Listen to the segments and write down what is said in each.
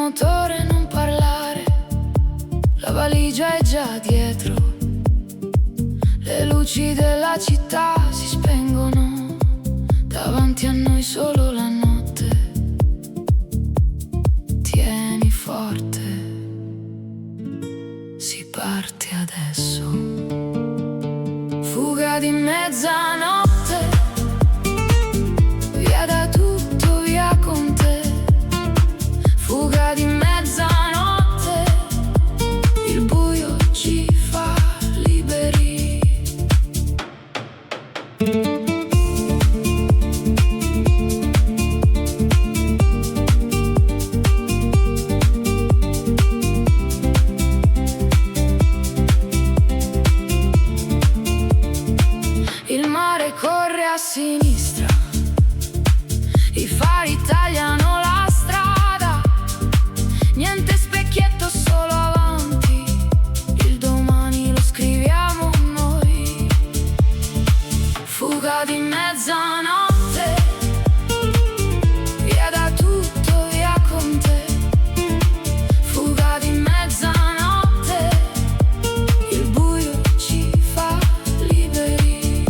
motore, non parlare, la valigia è già dietro. Le luci della città si spengono, davanti a noi solo la notte. Tieni forte, si parte adesso. Fuga di mezzanotte, via da tutto, via con te. Fuga di mezzanotte, il buio ci fa liberi. Il mare corre a sinistra, i fari tagliano la strada, niente specchietto, solo avanti, il domani lo scriviamo noi. Fuga di mezzanotte, via da tutto, via con te. Fuga di mezzanotte, il buio ci fa liberi.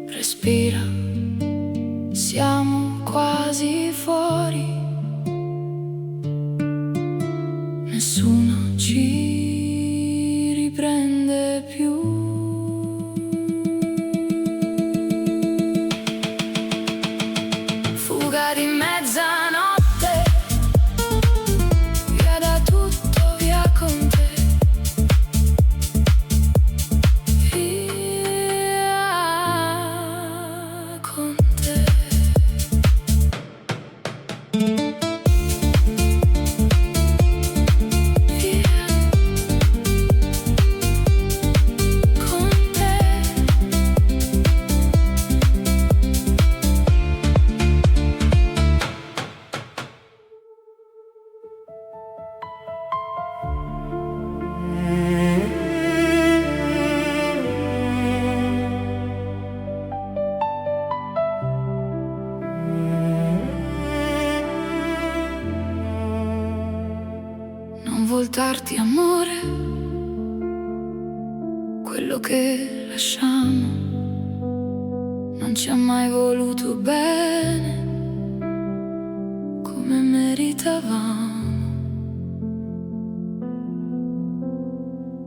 Respira, siamo quasi fuori, nessuno ci riprende più. Fuga di mezzanotte, via da tutto, via con te. Via con te. Via con te. Non voltarti, amore, quello che lasciamo non ci ha mai voluto bene come meritavamo.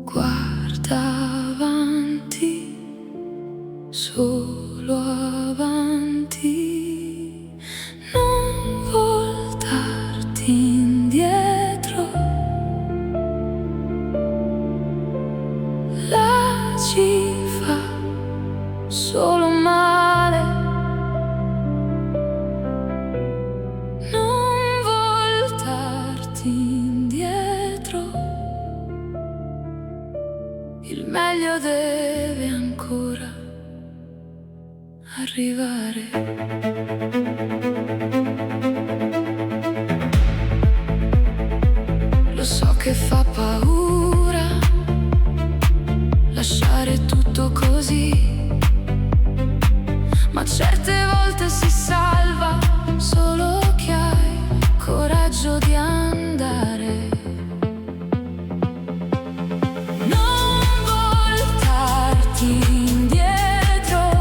Guarda avanti, solo avanti, non voltarti indietro. La ci fa solo male. Non voltarti indietro, il meglio deve ancora arrivare. Lo so che fa paura lasciare tutto così, ma certe volte si salva solo chi hai coraggio di andare. Non voltarti indietro,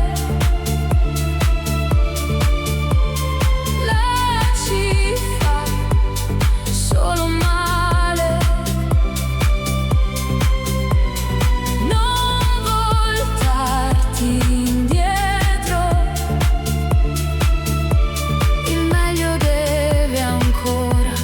la ci fa solo male. Non voltarti indietro, il meglio deve ancora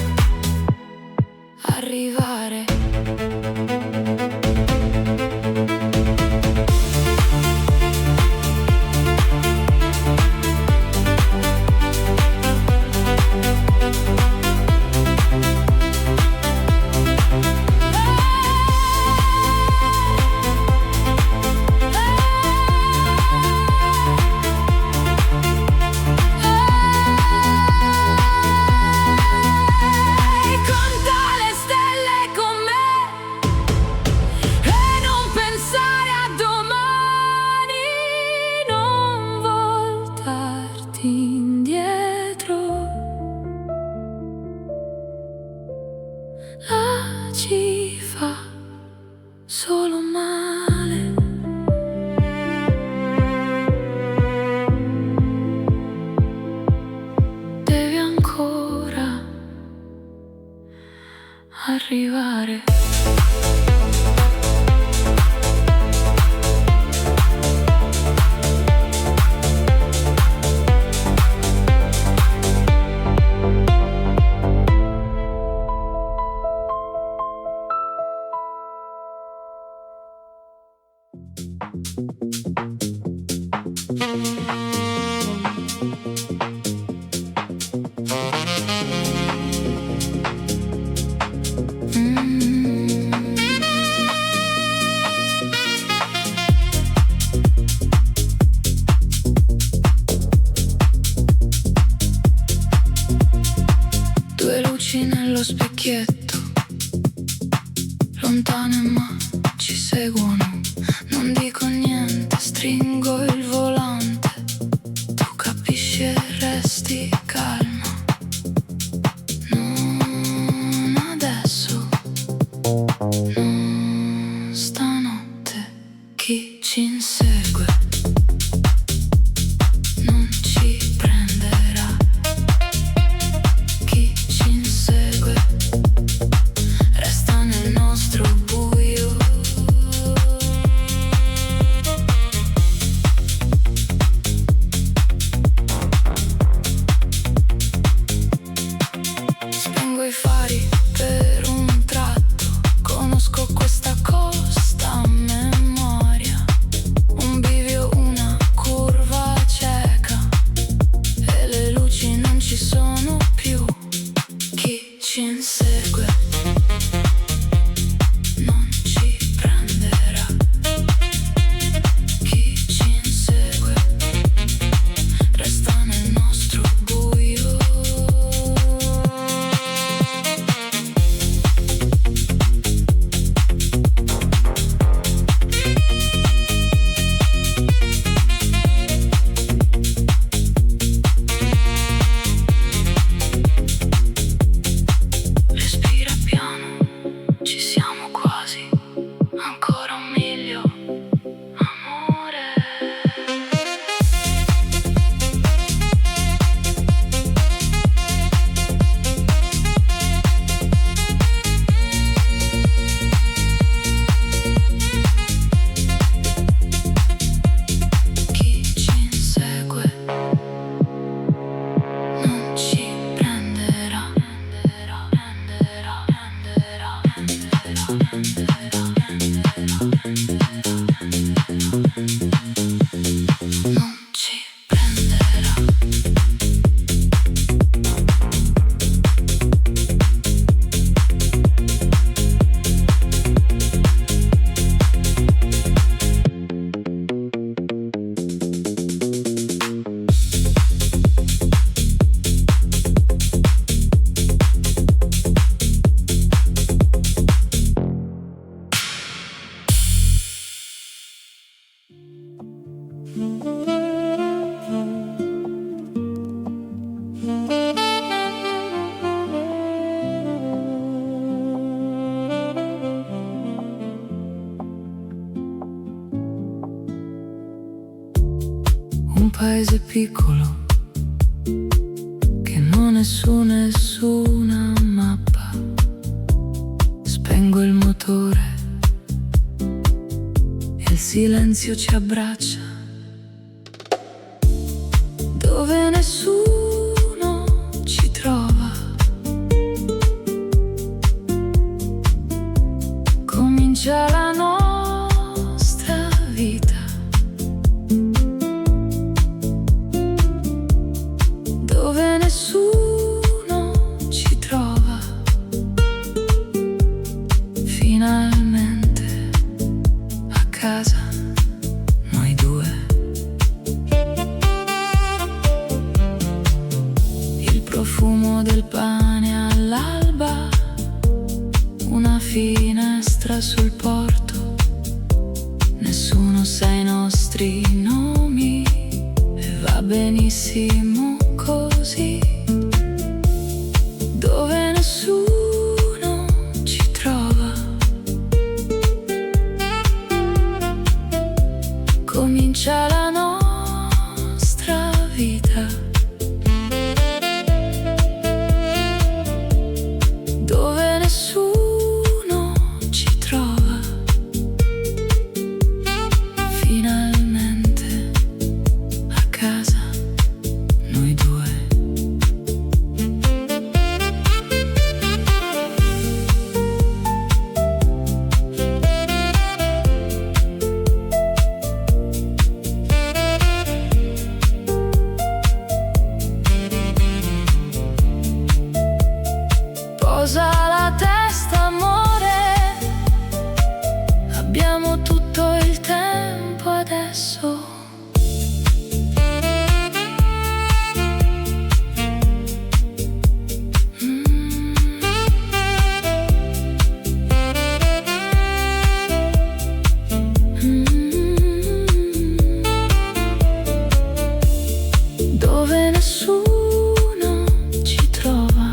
arrivare. Due luci nello specchietto, lontane ma ci seguono. Non dico niente, stringo il volante. Tu capisci e resti calmo. Non adesso, non stanotte. Chi ci insegue non ci prenderà. Chi ci insegue resta nel nostro buio. Spengo i fari per un tratto, conosco questa costa a memoria. Un bivio, una curva cieca e le luci non ci sono più. Chi ci insegue non ci prenderà. Chi ci insegue resta nel nostro buio. Respira piano, ci siamo quasi, ancora un miglio, amore. Chi ci insegue non ci prenderà. Non ci prenderà. Un paese piccolo che non è su nessuna mappa. Spengo il motore e il silenzio ci abbraccia. Dove nessuno ci trova, comincia la nostra vita. Dove nessuno ci trova, finalmente a casa noi due. Il profumo del pane all'alba, una finestra sul porto. Nessuno sa i nostri nomi e va benissimo così. Dove nessuno ci trova, comincia la nostra vita. Dove nessuno Posa la testa, amore, abbiamo tutto il tempo adesso. Dove nessuno ci trova,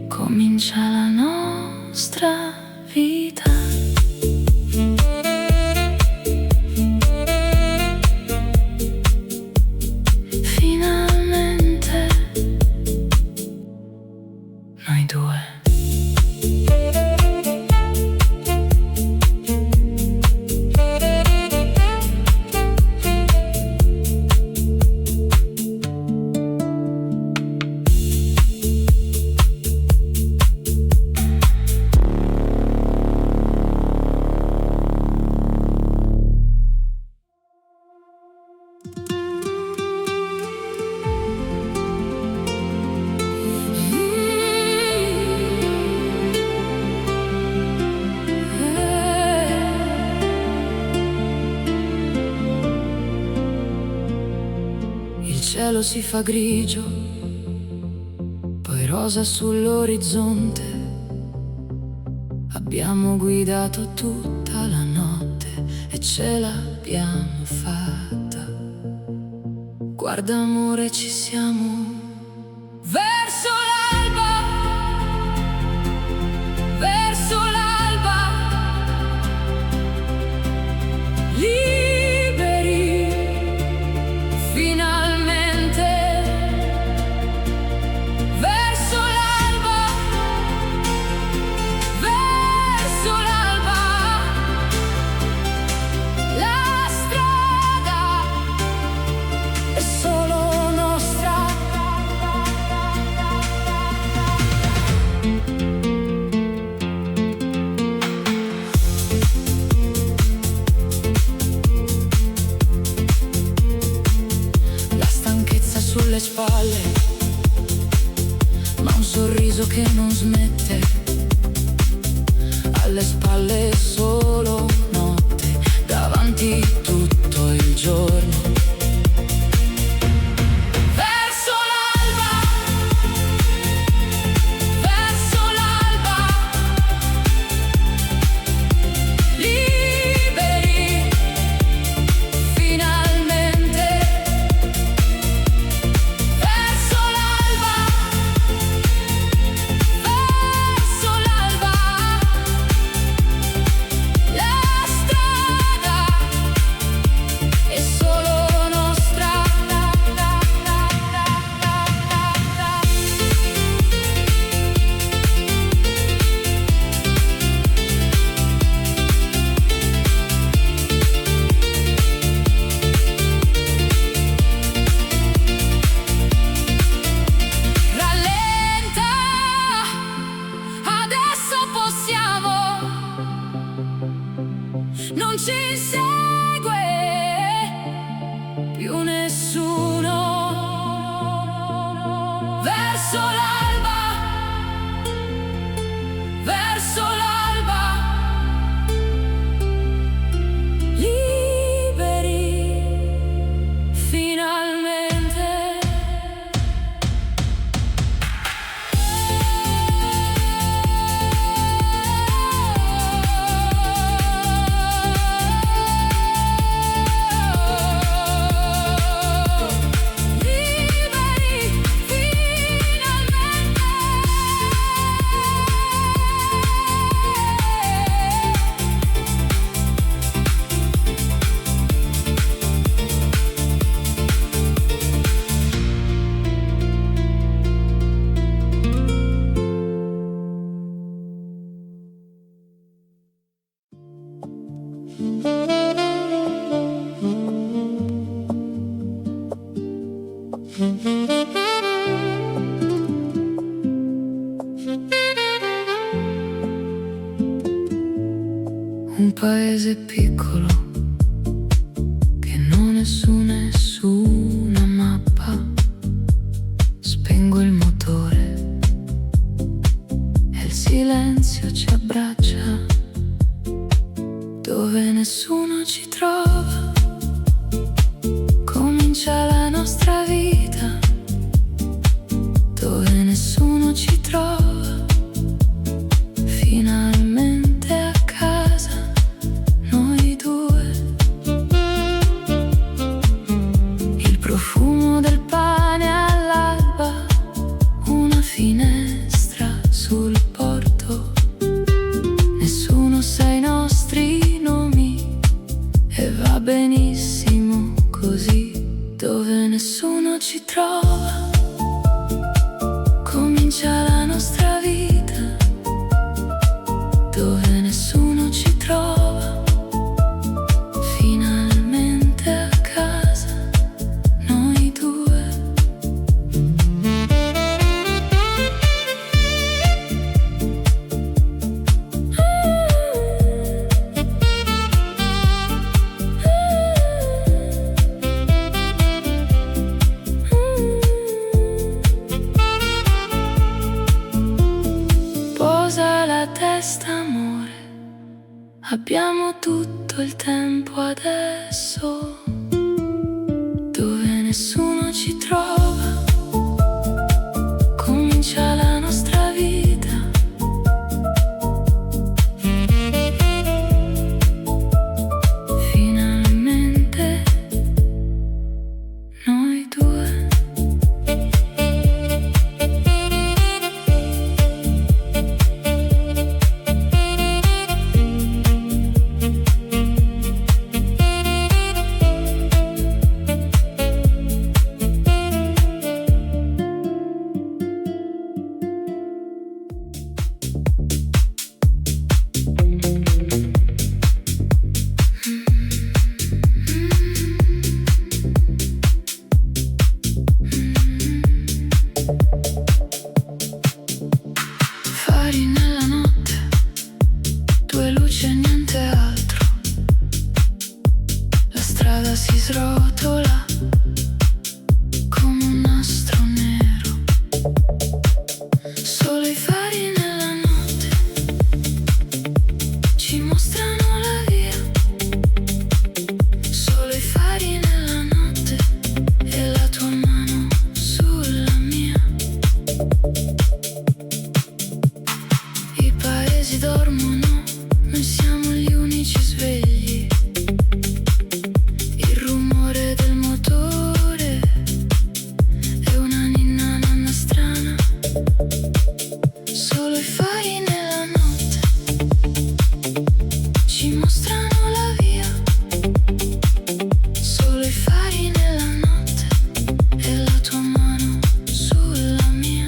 comincia la nostra vita. Finalmente noi due. Il cielo si fa grigio, poi rosa sull'orizzonte. Abbiamo guidato tutta la notte e ce l'abbiamo fatta. Guarda amore, ci siamo. Verso l'alba, verso l'alba, liberi finalmente. Verso l'alba, verso l'alba, la strada è solo nostra. La stanchezza sulle spalle, ma un sorriso che non smette. Alle spalle solo notte, davanti tutto il giorno. Verso l'alba, verso l'alba, liberi finalmente. Verso l'alba, verso l'alba, la strada è solo nostra. Rallenta, adesso possiamo, non ci insegue più nessuno. Verso l'alba, verso l'alba, liberi finalmente. Liberi finalmente. Un paese piccolo che non è su nessuna mappa, dove nessuno ci trova. Comincia la nostra vita dove nessuno ci trova. Finalmente a casa noi due. Posa la testa, amore, abbiamo tutto il tempo adesso, dove nessuno ci trova. Comincia la nostra vita. Finalmente noi due. Fari nella notte, due luci e niente altro. La strada si srotola come un nastro nero. Solo i fari nella notte ci mostrano la via. Solo i fari nella notte e la tua mano sulla mia. I paesi dormono, noi siamo gli unici svegli. Il rumore del motore è una ninna nanna strana. Solo i fari nella notte ci mostrano la via. Solo i fari nella notte e la tua mano sulla mia.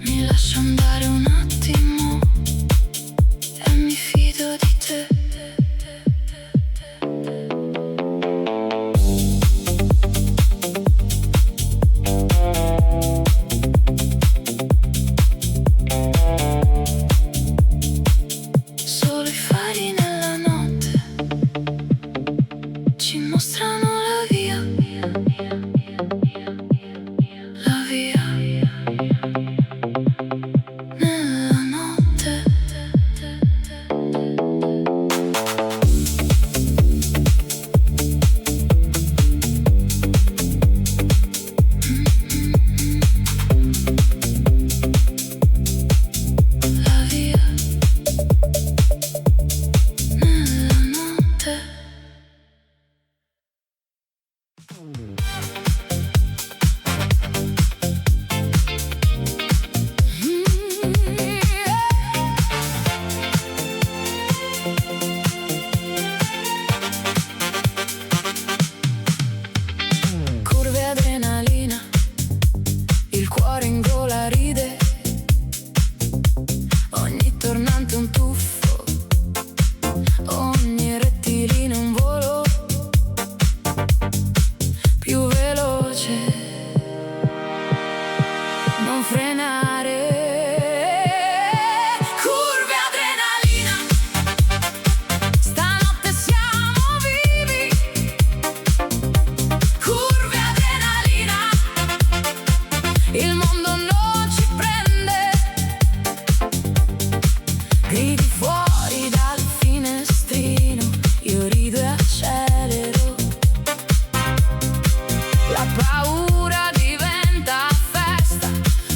Mi lascio andare un attimo e mi fido di te. Solo i fari nella notte ci mostrano la via. La via nella notte. La via nella notte. Curve adrenalina, il cuore in gola ride. Ogni tornante un tuffo, ogni rettilineo un volo più veloce. Non frenare. Curve adrenalina, stanotte siamo vivi. Curve adrenalina, il mondo non ci prende. Gridi fuori dal finestrino, io rido e accelero. La paura diventa festa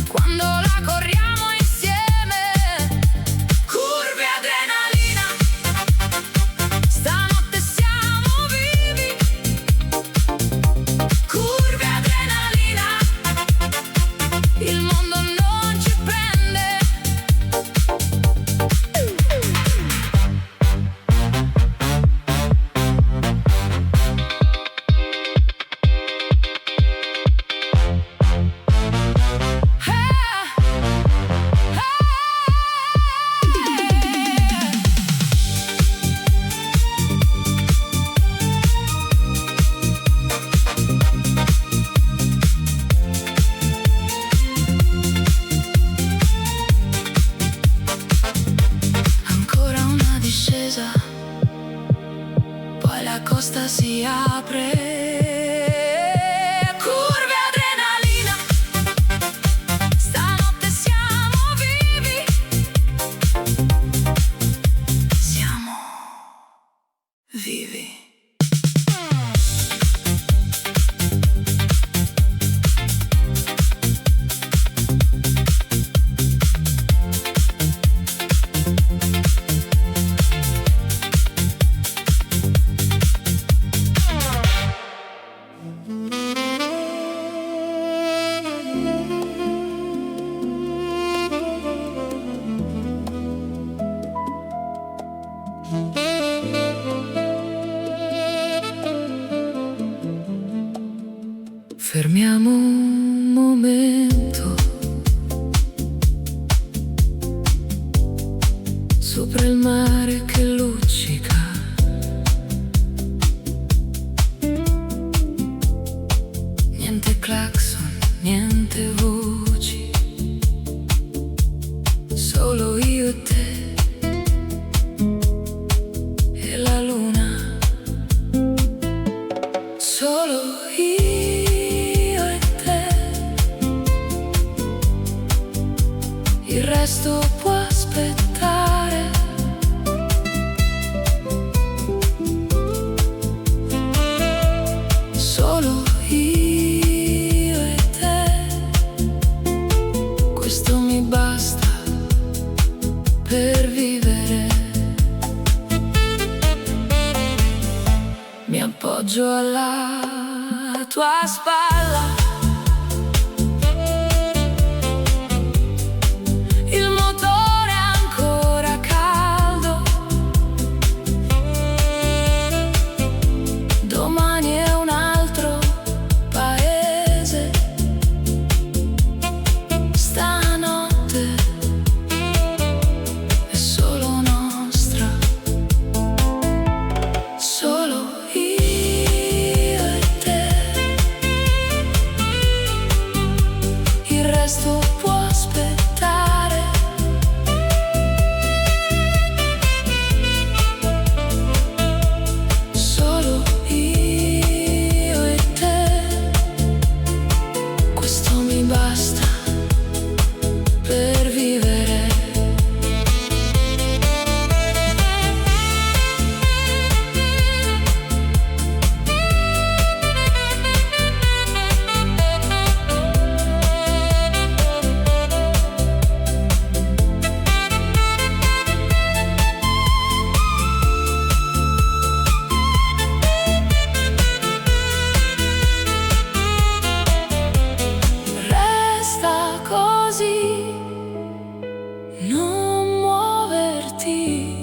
quando la corriamo insieme. Curve adrenalina, stanotte siamo vivi. Curve adrenalina, il mondo non ci prende. Ancora una discesa, poi la costa si apre. Curve, adrenalina, stanotte siamo vivi. Siamo vivi. Fermiamo un momento sopra il mare che luccica. Niente clacson, niente voci, solo io e te e la luna. Solo io e te, il resto può aspettare. Solo io e te, questo mi basta per vivere. Mi appoggio alla tua spalla, il motore è ancora caldo. Domani è un altro paese. Stanotte è solo nostra. Solo io e te, il resto può aspettare. Solo io e te, questo mi basta per vivere. Resta così, non muoverti,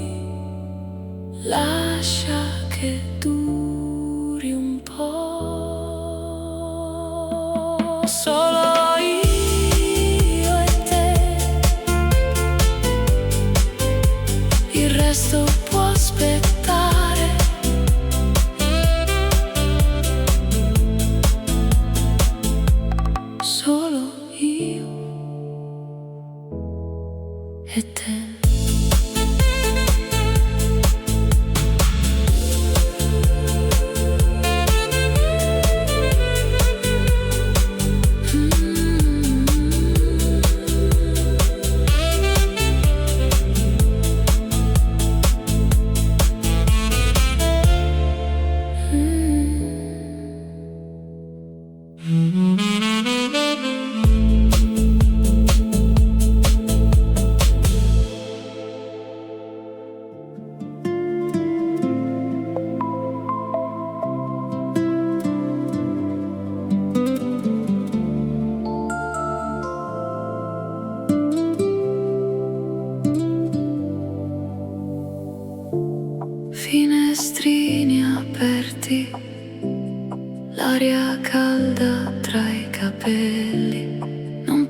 lascia che duri un po'. Solo io e te, il resto può aspettare. Solo io e te.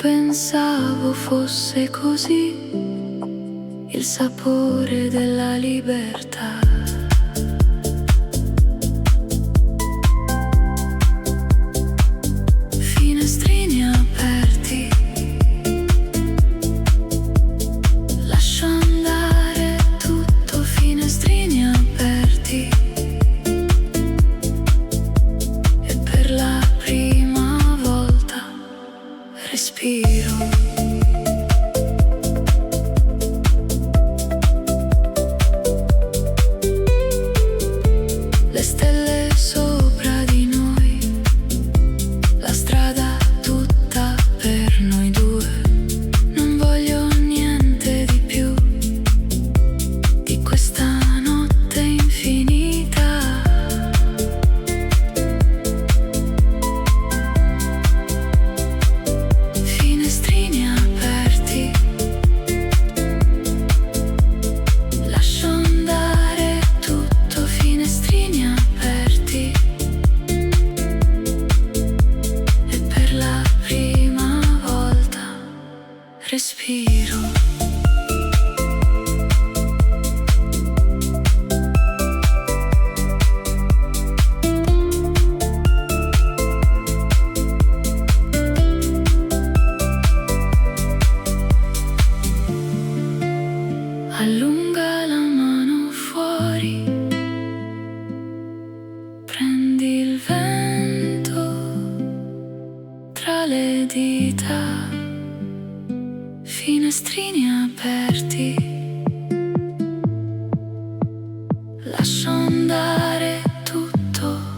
pensavo fosse così il sapore della libertà. Finestrini aperti, lascio andare tutto, finestrini aperti. E per la prima volta respiro. Le stelle sopra di noi, la strada tutta per noi due. Non voglio niente di più di questa notte infinita. Finestrini aperti, lascio andare tutto, finestrini aperti. E per la prima volta respiro. Allunga la mano fuori, prendi il vento tra le dita. Finestrini aperti, lascio andare tutto.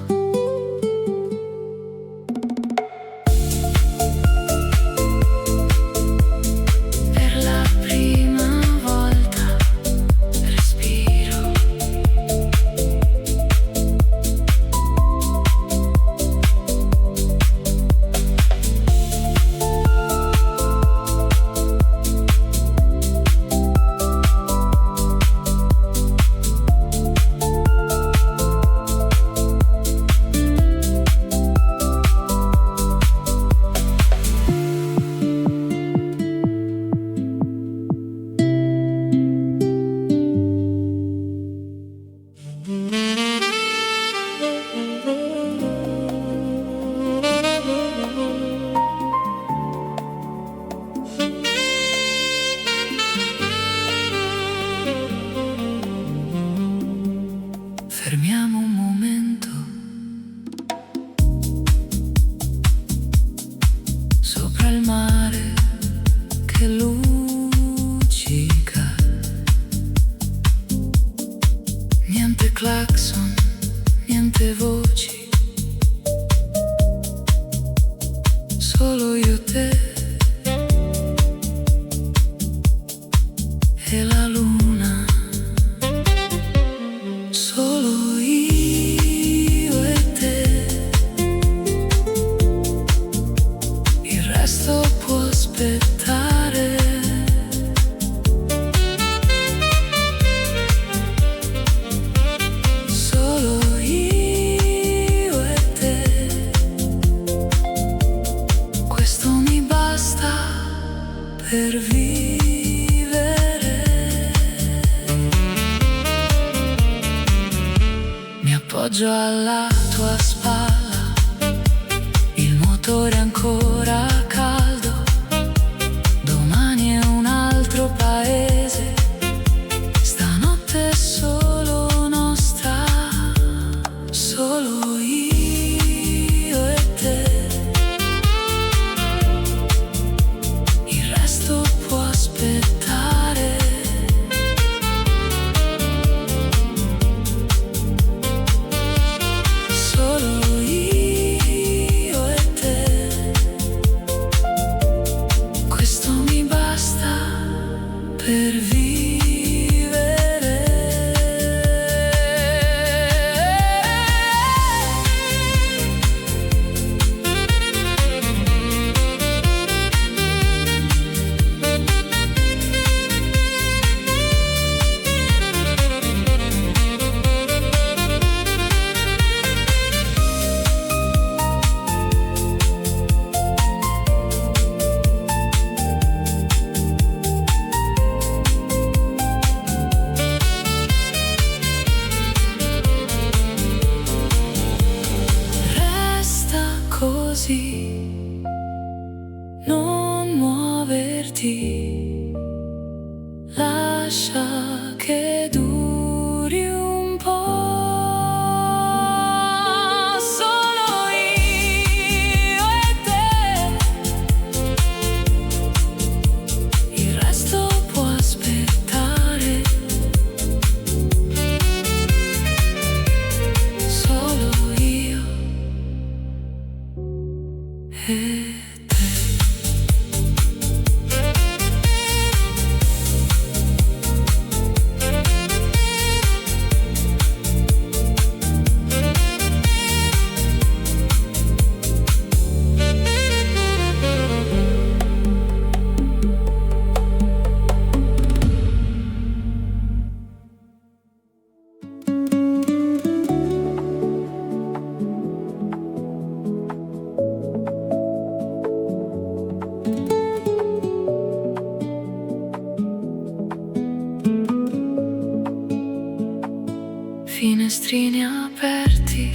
Per la prima volta respiro. Fermiamo un momento sopra il mare che luccica. Niente clacson, niente voci, solo io, te e la luna. Solo io e te, il resto può aspettare. Solo io e te, questo mi basta per vivere. Mi appoggio alla tua spalla, il motore ancora caldo. Domani è un altro paese, stanotte è solo nostra. Solo io e te, il resto può aspettare. Solo io e te, questo mi basta per vivere. averti. Lascia che duri un po'. Solo io e te. Il resto può aspettare. Solo io e finestrini aperti,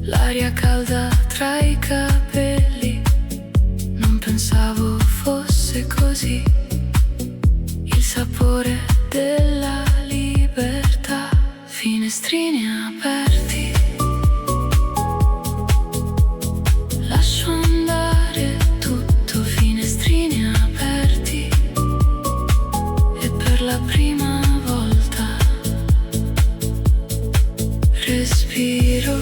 l'aria calda tra i capelli. Non pensavo fosse così, il sapore della libertà. Finestrini aperti, lascio andare tutto. Finestrini aperti, e per la prima volta respiro.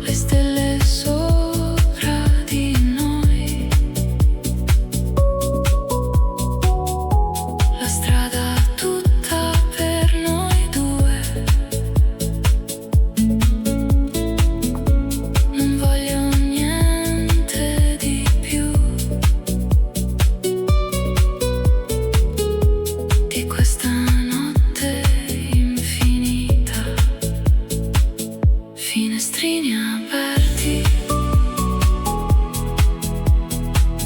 Le stelle sopra di noi, la strada tutta per noi due. Non voglio niente di più di questa notte infinita. Finestrini aperti,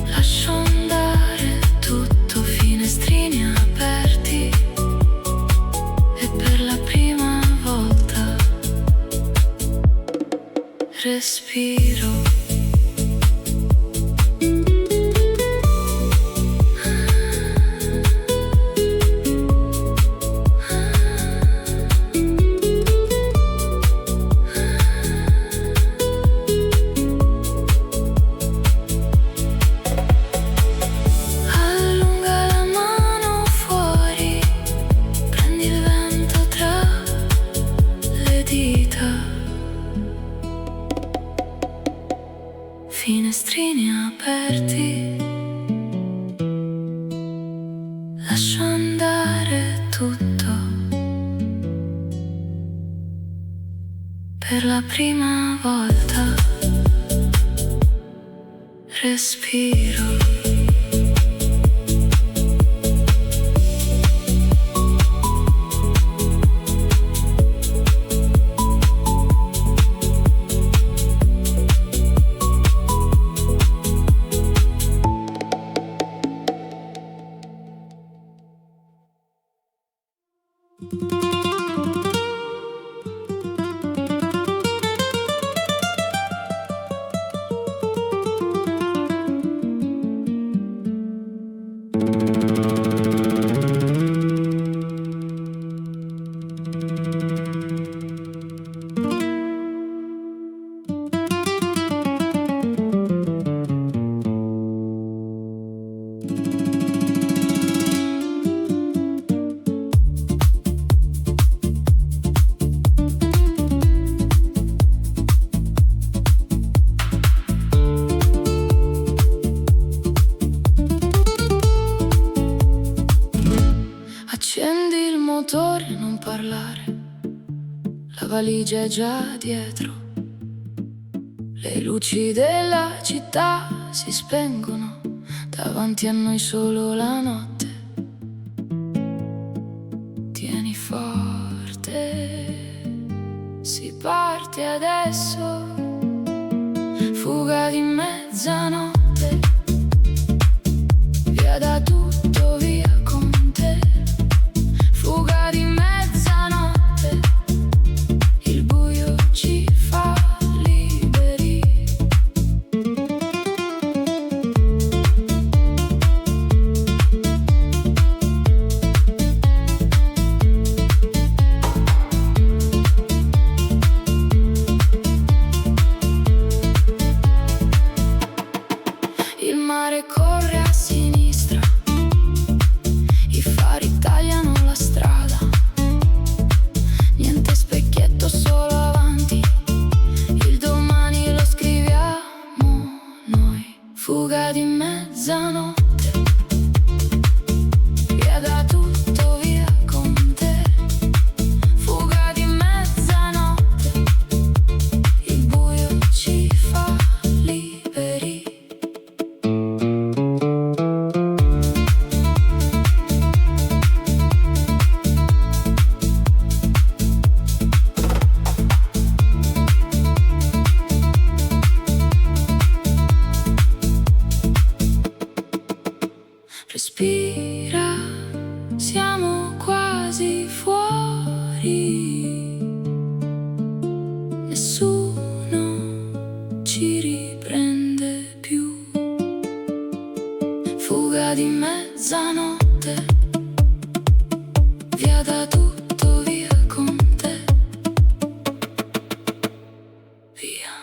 lascio andare tutto. Finestrini aperti, e per la prima volta respiro. Allunga la mano fuori, prendi il vento tra le dita. Finestrini aperti, lascio andare tutto. Per la prima volta respiro. Accendi il motore, non parlare, la valigia è già dietro. Le luci della città si spengono, davanti a noi solo la notte. Tieni forte, si parte adesso, fuga di mezzanotte, via da tutto, via con te. Fuga di mezzanotte, il buio ci fa liberi. di mezzanotte, via da tutto, via con te, via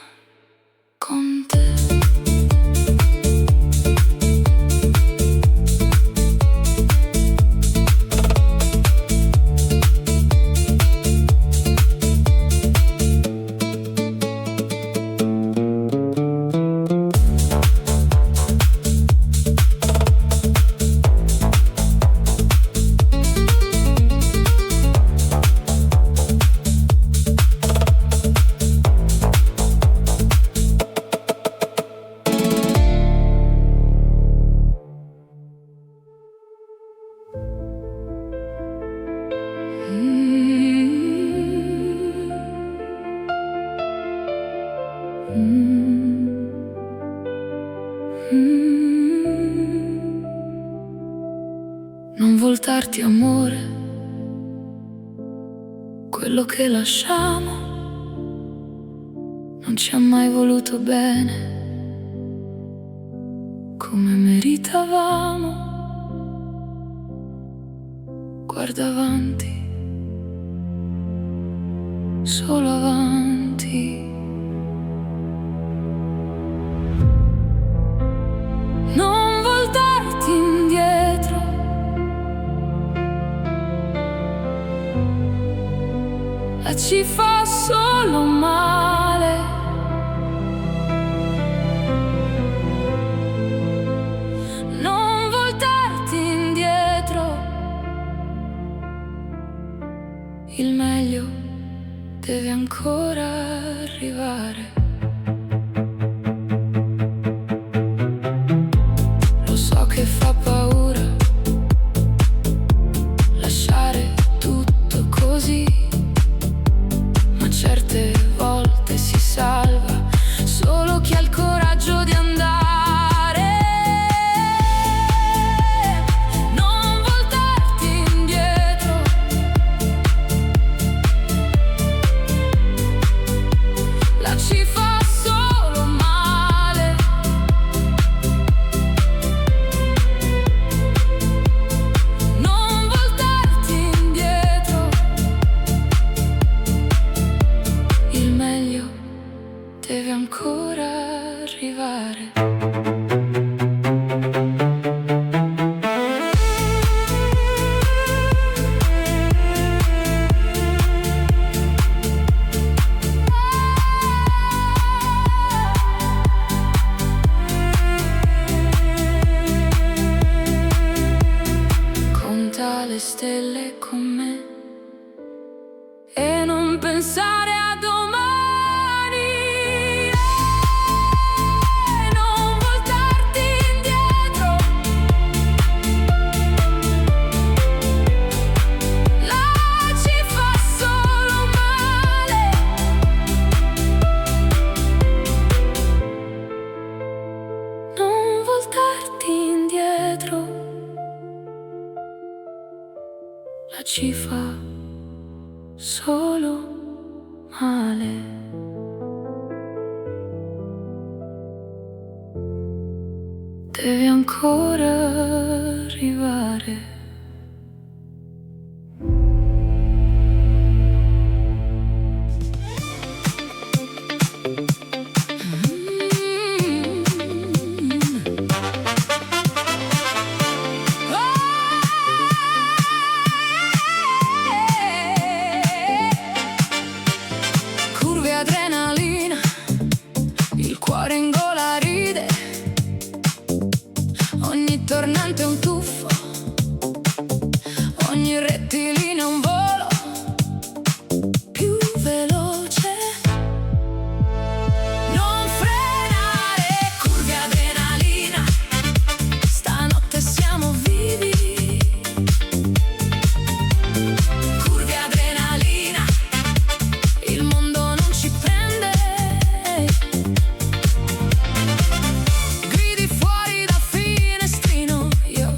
con te. Non voltarti, amore, quello che lasciamo non ci ha mai voluto bene come meritavamo. Guarda avanti, solo avanti. Non voltarti indietro, ci fa solo male. Non voltarti indietro, il meglio deve ancora arrivare. Lo so che fa paura lasciare tutto così, certe volte si salva solo chi ha il coraggio di andare. Non voltarti indietro, la ci fa solo male. Non voltarti indietro, il meglio deve ancora arrivare. Conta le stelle con me e non pensare a domani. Non voltarti indietro, la ci fa solo male. Non voltarti indietro, la ci fa solo male. Devi ancora arrivare. Curve adrenalina, il cuore in gola ride, ogni tornante è un tuffo, ogni rettilineo è un volo più veloce. Non frenare, curve adrenalina, stanotte siamo vivi. Curve adrenalina, il mondo non ci prende. Gridi fuori da finestrino, io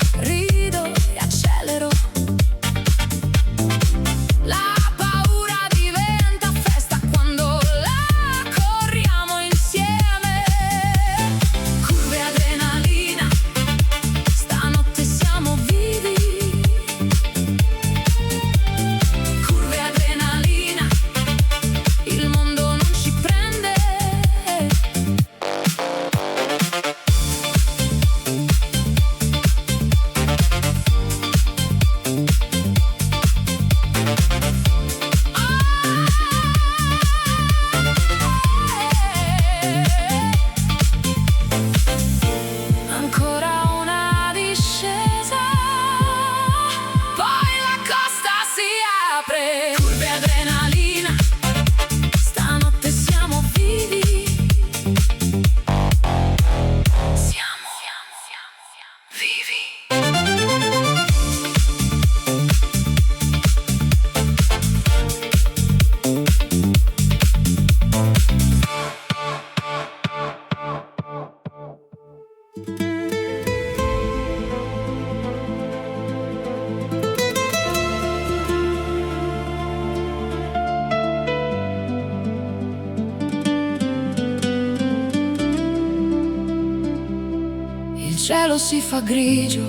cielo si fa grigio,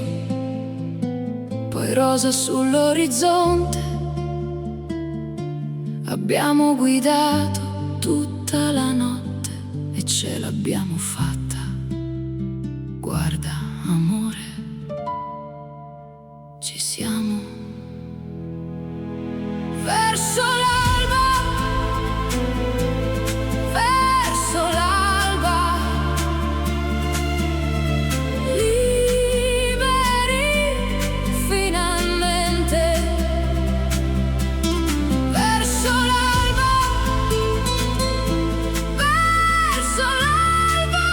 poi rosa sull'orizzonte. Abbiamo guidato tutta la notte e ce l'abbiamo fatta. Guarda, amore, ci siamo. Verso l'alba, verso l'alba, liberi finalmente. Verso l'alba, verso l'alba,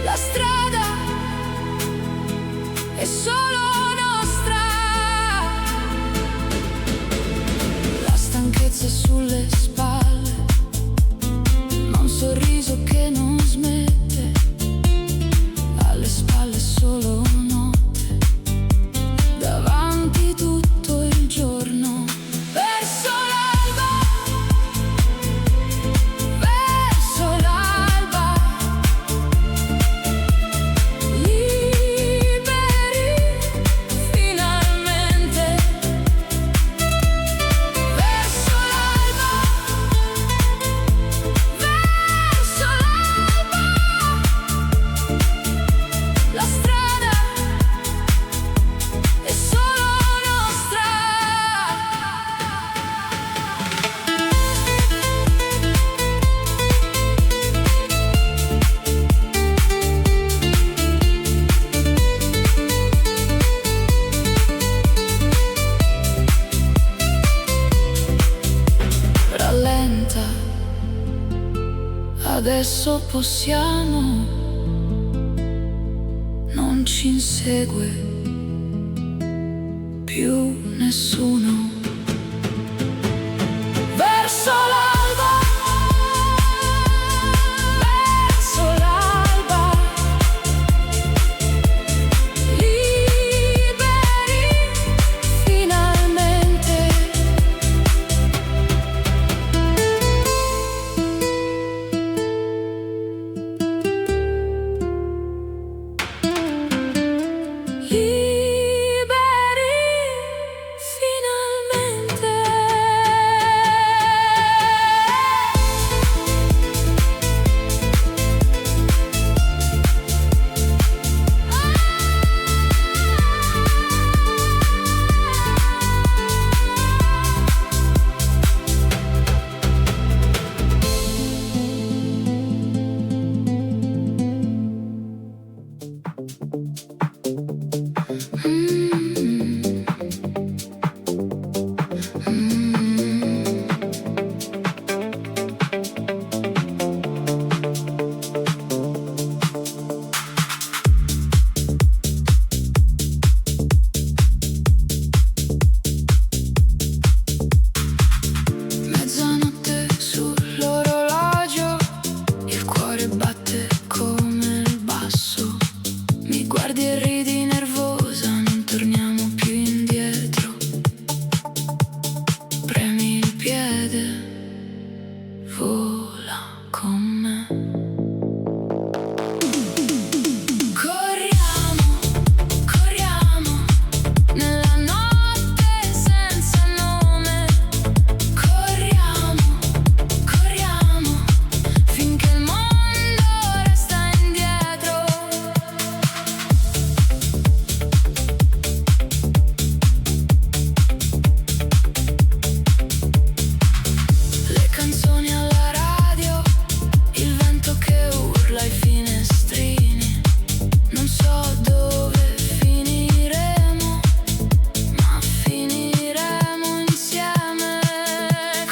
la strada è solo nostra. La stanchezza sulle spalle, ma un sorriso che non smette. Alle spalle solo notte, davanti tutto il giorno. Verso l'alba, verso l'alba, liberi finalmente. Verso l'alba, verso l'alba, la strada è solo nostra. Rallenta, adesso possiamo, non ci insegue più nessuno. Verso l'alba, verso l'alba, liberi finalmente. Liberi finalmente. Mezzanotte sull'orologio, il cuore batte come il basso. Mi guardi e ridi nervosa, non torniamo più indietro. Premi il piede, vola con me. Corriamo, corriamo, nella notte senza nome. Corriamo, corriamo, finché il mondo resta indietro. Le canzoni alla radio, il vento che urla ai finestrini. Non so dove finiremo, ma finiremo insieme.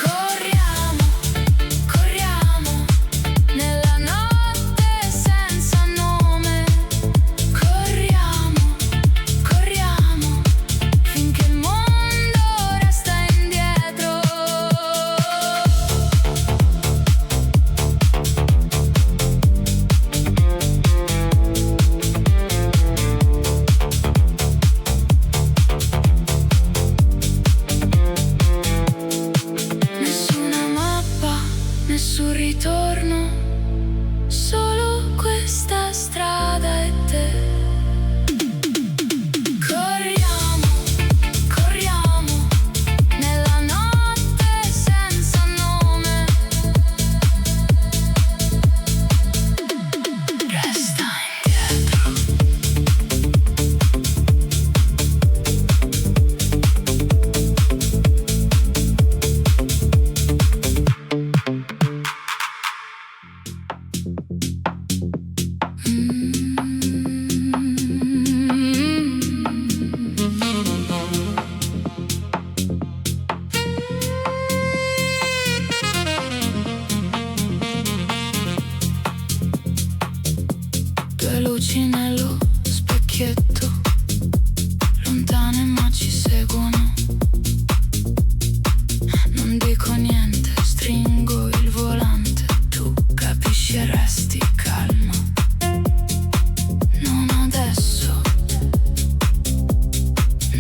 Corriamo, corriamo, nella notte senza nome. Corriamo, corriamo, finché il mondo resta indietro. Nessuna mappa, nessun ritorno, solo questa strada e te. Corriamo, corriamo nella notte senza nome. Resta indietro. Due luci nello specchietto, lontane ma ci seguono. Non dico niente, stringo il volante, tu capisci e resti calmo. Non adesso,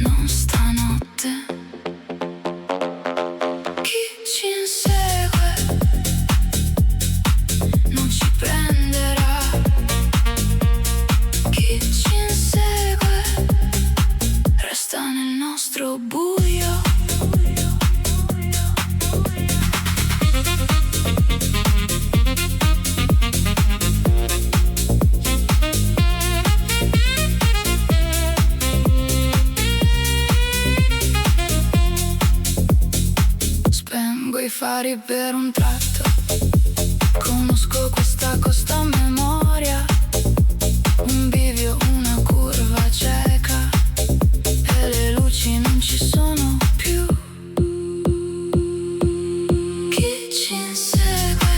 non stanotte. Chi ci insegue non ci prenderà. Chi ci insegue resta nel nostro buio. Spengo i fari per un tratto, conosco questa costa a memoria. Un bivio, una curva cieca e le luci non ci sono più. Chi ci insegue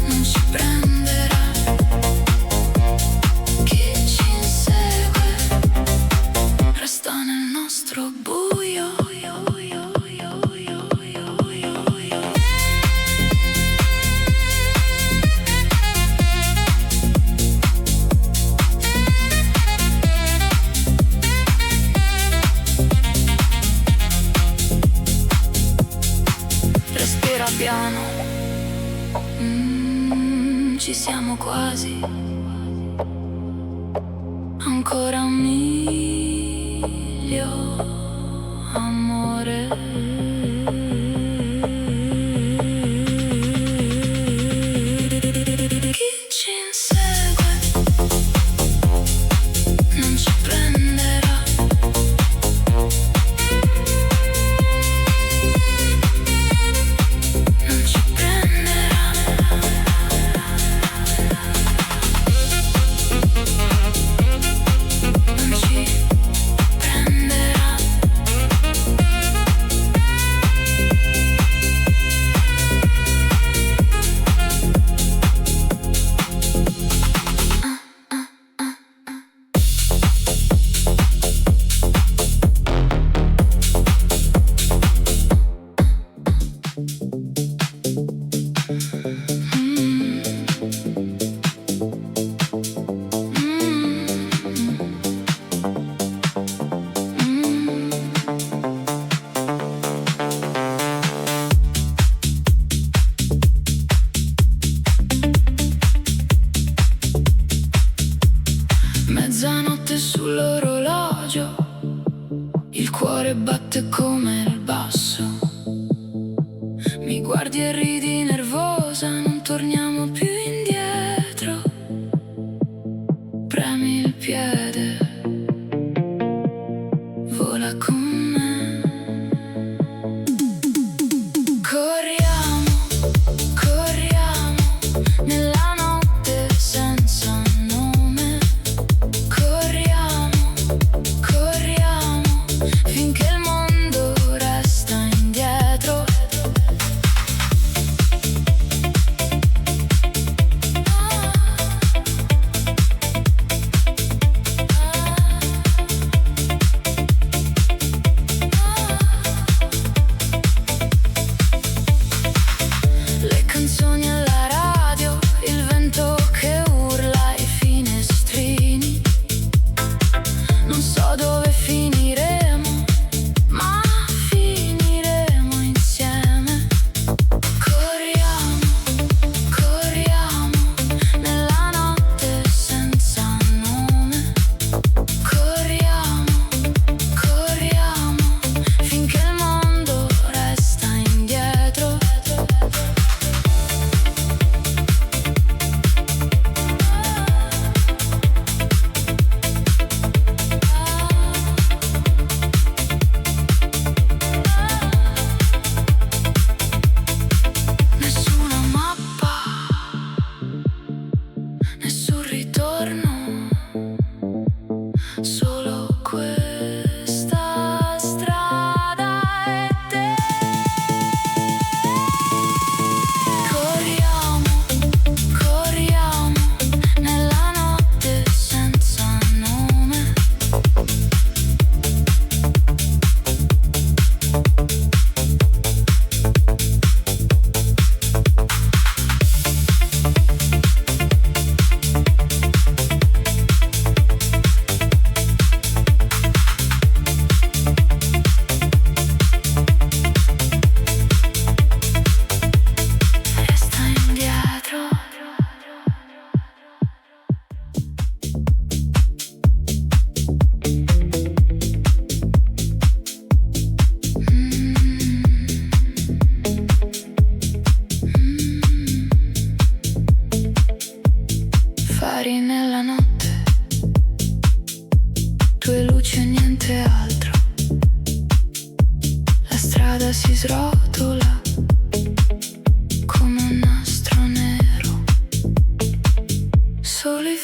non ci prenderà. Chi ci insegue resta nel nostro buio. Respira piano, ci siamo quasi. Ancora un miglio, amore. Chi ci insegue non ci prenderà. Non ci prenderà. Non ci prenderà. Mezzanotte sull'orologio, il cuore batte come il basso. Mi guardi e ridi nervosa, non torniamo più indietro. Premi il piede, vola con me. Corriamo, corriamo nella notte senza nome. Corriamo, corriamo finché il mondo resta indietro.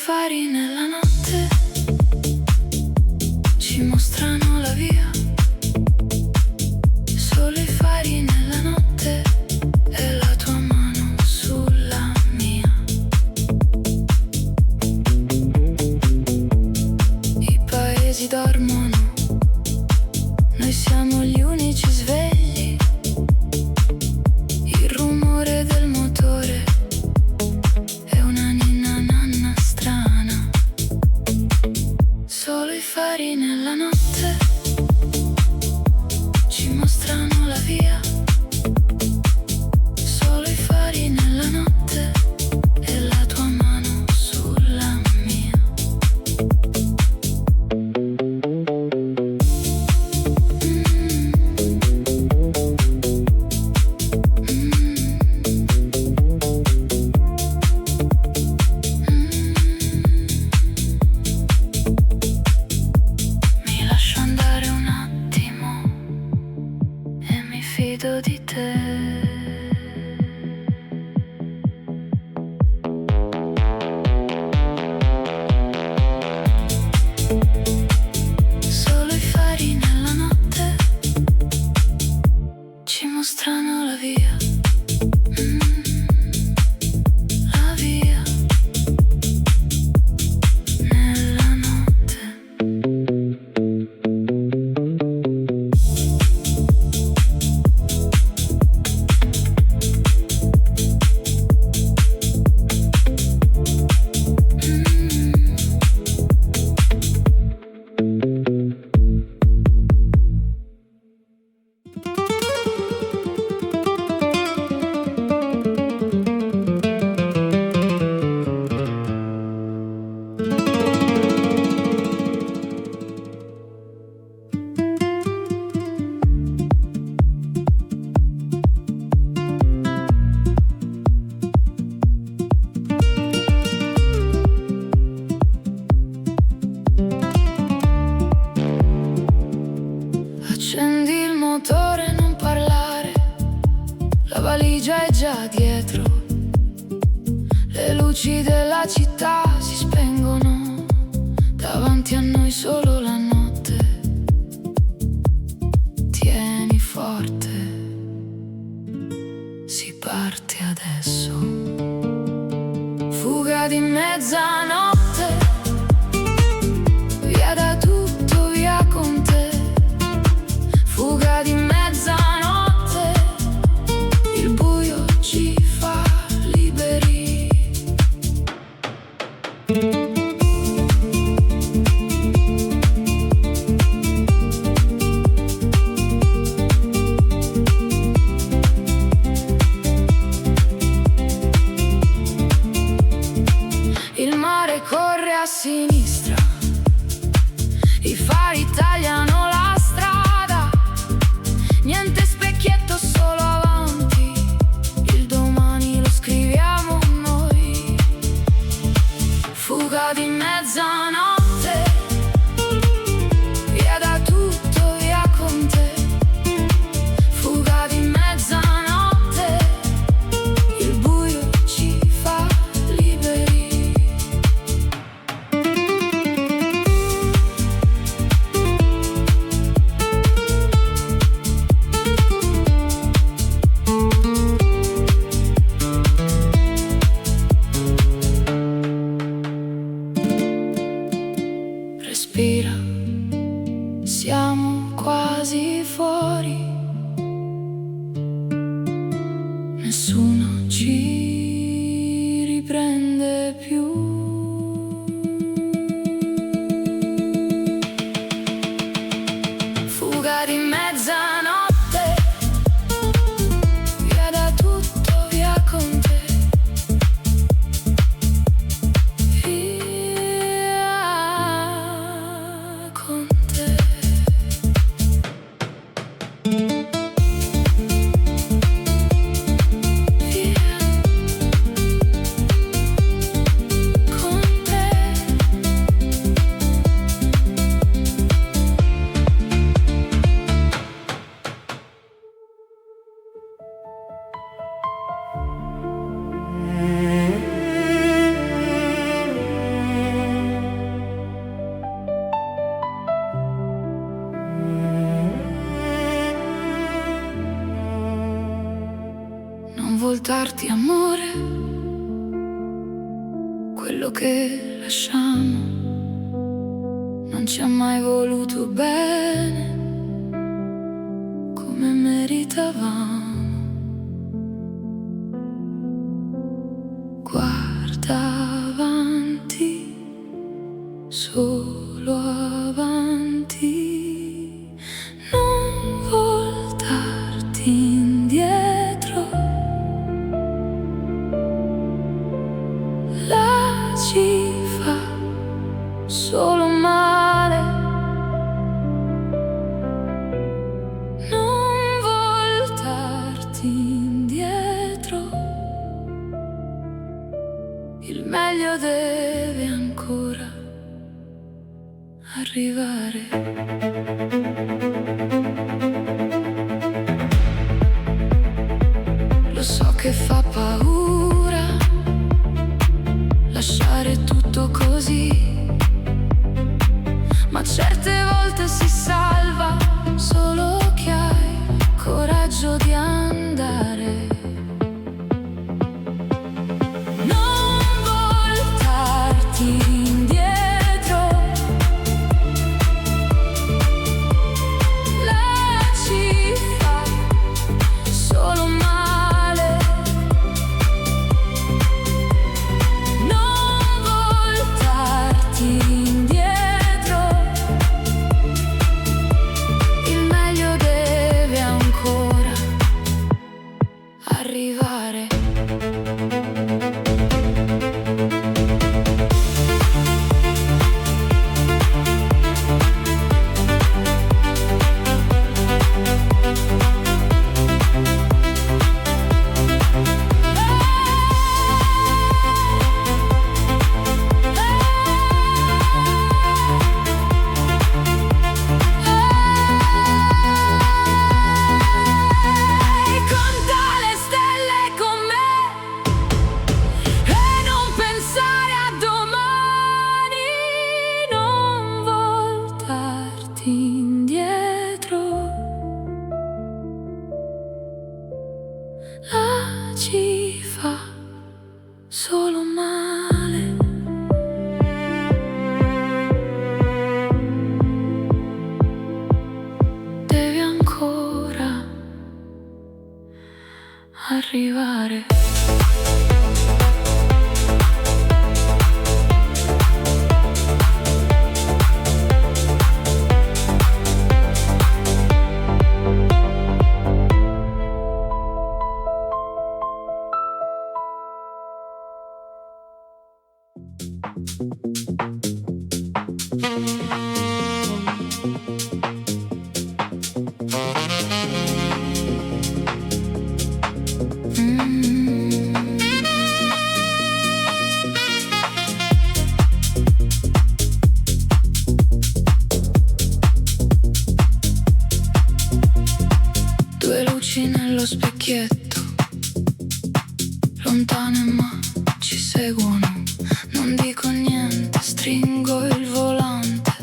fari nella notte ci mostrano la via. Solo i fari nella notte e la tua mano sulla mia. I paesi dormono, noi siamo gli unici svegli. Il rumore del motore è una ninna nanna strana. Solo i fari nella notte ci mostrano la via. Solo i fari nella notte e la tua mano sulla mia. Mi lascio andare un attimo e mi fido di te. Solo i fari nella notte ci mostrano la via. La via nella notte. Accendi il motore, non parlare, la valigia è già dietro. Le luci della città si spengono, davanti a noi solo la notte. Tieni forte, si parte adesso. Fuga di mezzanotte, via da tutto, via con te. Fuga di mezzanotte, il buio ci fa liberi. Il mare corre a sinistra, i fari tagliano la strada. Niente specchietto, solo avanti, il domani lo scriviamo noi. Fuga di mezzanotte, via da tutto, via con te. Fuga di mezzanotte, il buio ci fa liberi. raccontarti, amore, quello che lasciamo non ci ha mai voluto bene come meritavamo. Guarda avanti, solo avanti, non voltarti indietro. La ci fa solo male. Non voltarti indietro. Il meglio deve ancora arrivare. Lo so che fa paura lasciare tutto così, ma certe volte si salva solo chi ha il coraggio di andare. Non voltarti indietro. La ci fa solo male. Non voltarti indietro. Il meglio deve ancora arrivare. Conta le stelle con me e non pensare a domani. Non voltarti indietro. La ci fa solo male. Devi ancora arrivare. Due luci nello specchietto, lontane ma ci seguono. Non dico niente, stringo il volante.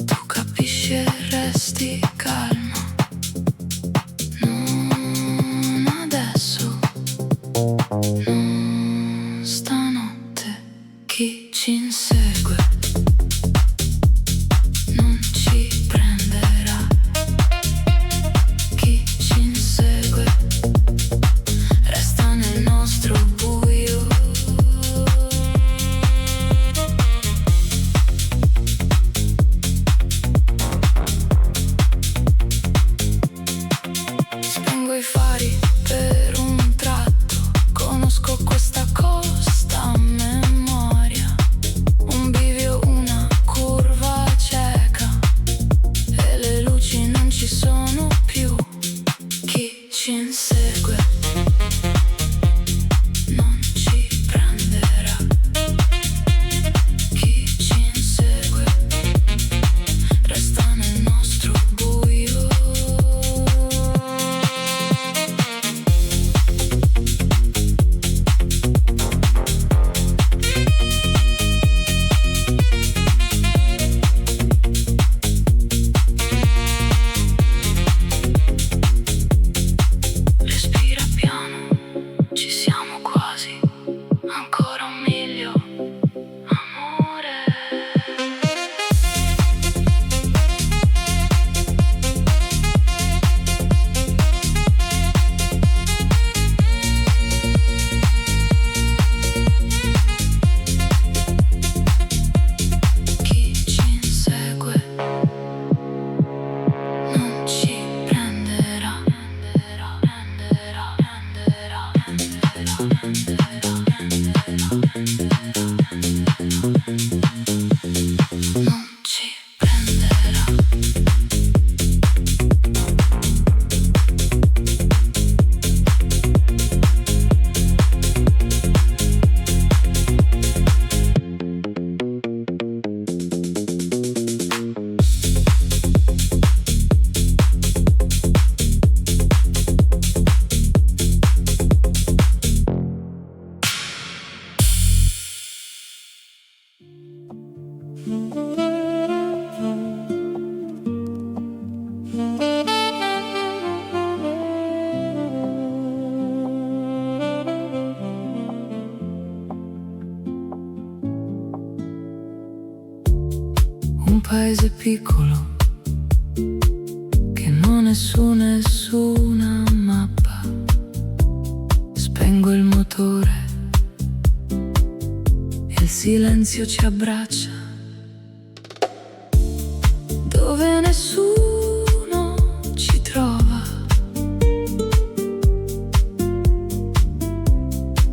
Tu capisci e resti calmo. Non adesso, non stanotte. Chi ci insegue non ci prenderà. Chi ci insegue resta nel nostro buio. Spengo i fari per un tratto, conosco questa costa a memoria. Un bivio, una curva cieca e le luci non ci sono più. Chi ci insegue non ci prenderà. Chi ci insegue resta nel nostro buio. paese piccolo che non è su nessuna mappa. Spengo il motore e il silenzio ci abbraccia, dove nessuno ci trova.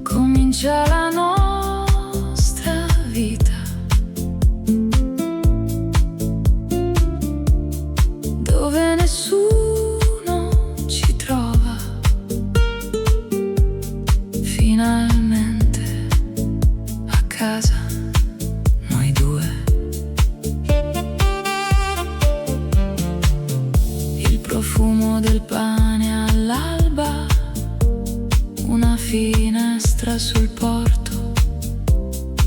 Comincia la nostra vita, dove nessuno ci trova. Finalmente a casa noi due. Il profumo del pane all'alba, una finestra sul porto,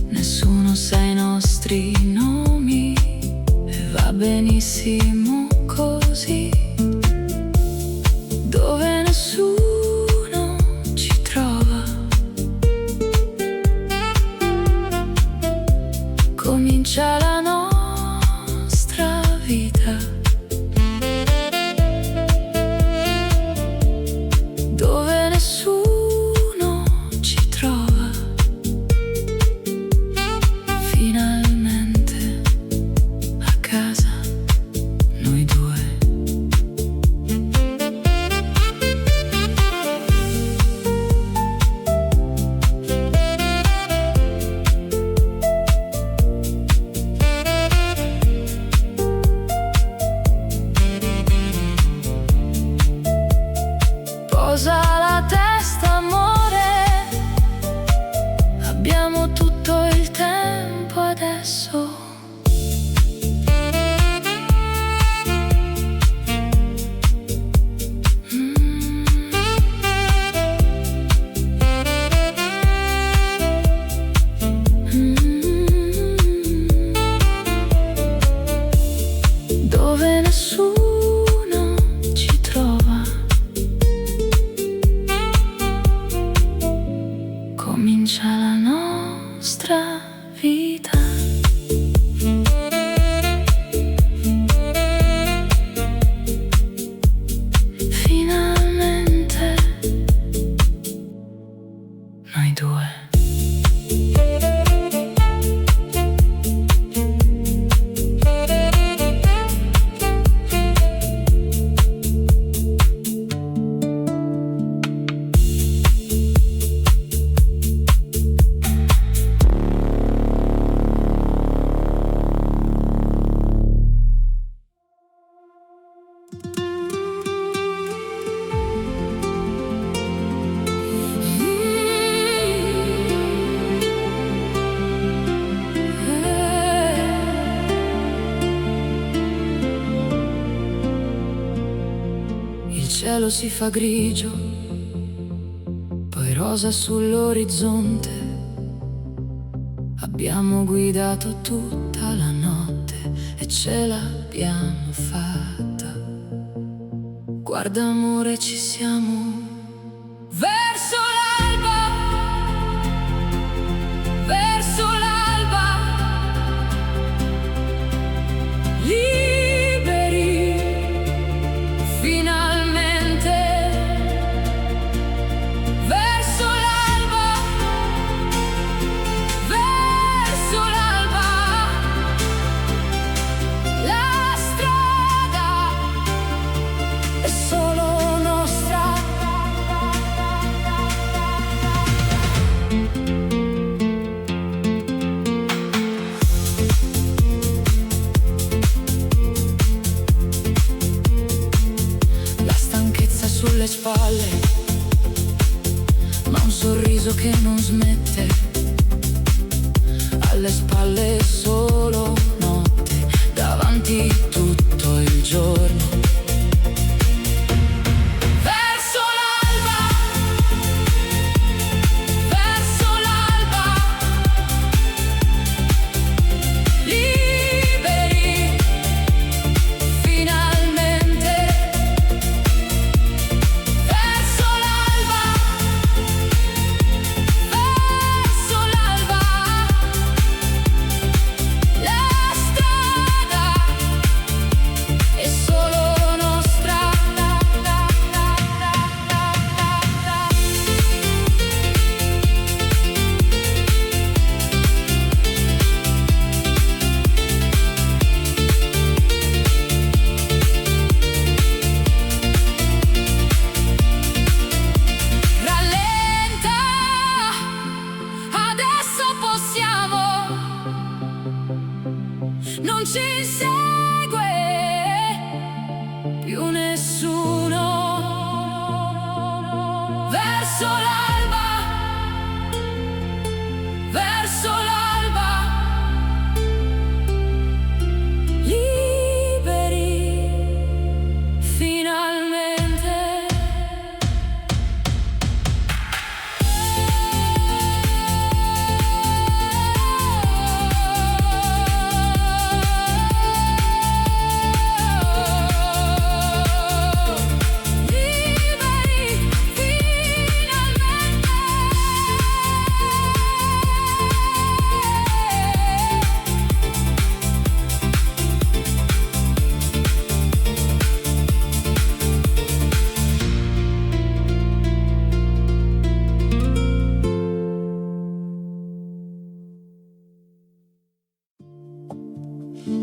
nessuno sa i nostri nomi e va benissimo così, dove nessuno ci trova. Comincia la nostra vita, dove nessuno ci trova. Finalmente a casa noi due. Posa la testa, amore, abbiamo tutto il tempo adesso. Dove nessuno ci trova. Comincia la nostra vita. Finalmente noi due. Il cielo si fa grigio, poi rosa sull'orizzonte. Abbiamo guidato tutta la notte e ce l'abbiamo fatta. Guarda amore, ci siamo. Verso l'alba, verso l'alba, liberi, finalmente. Verso l'alba, verso l'alba, la strada è solo nostra. Un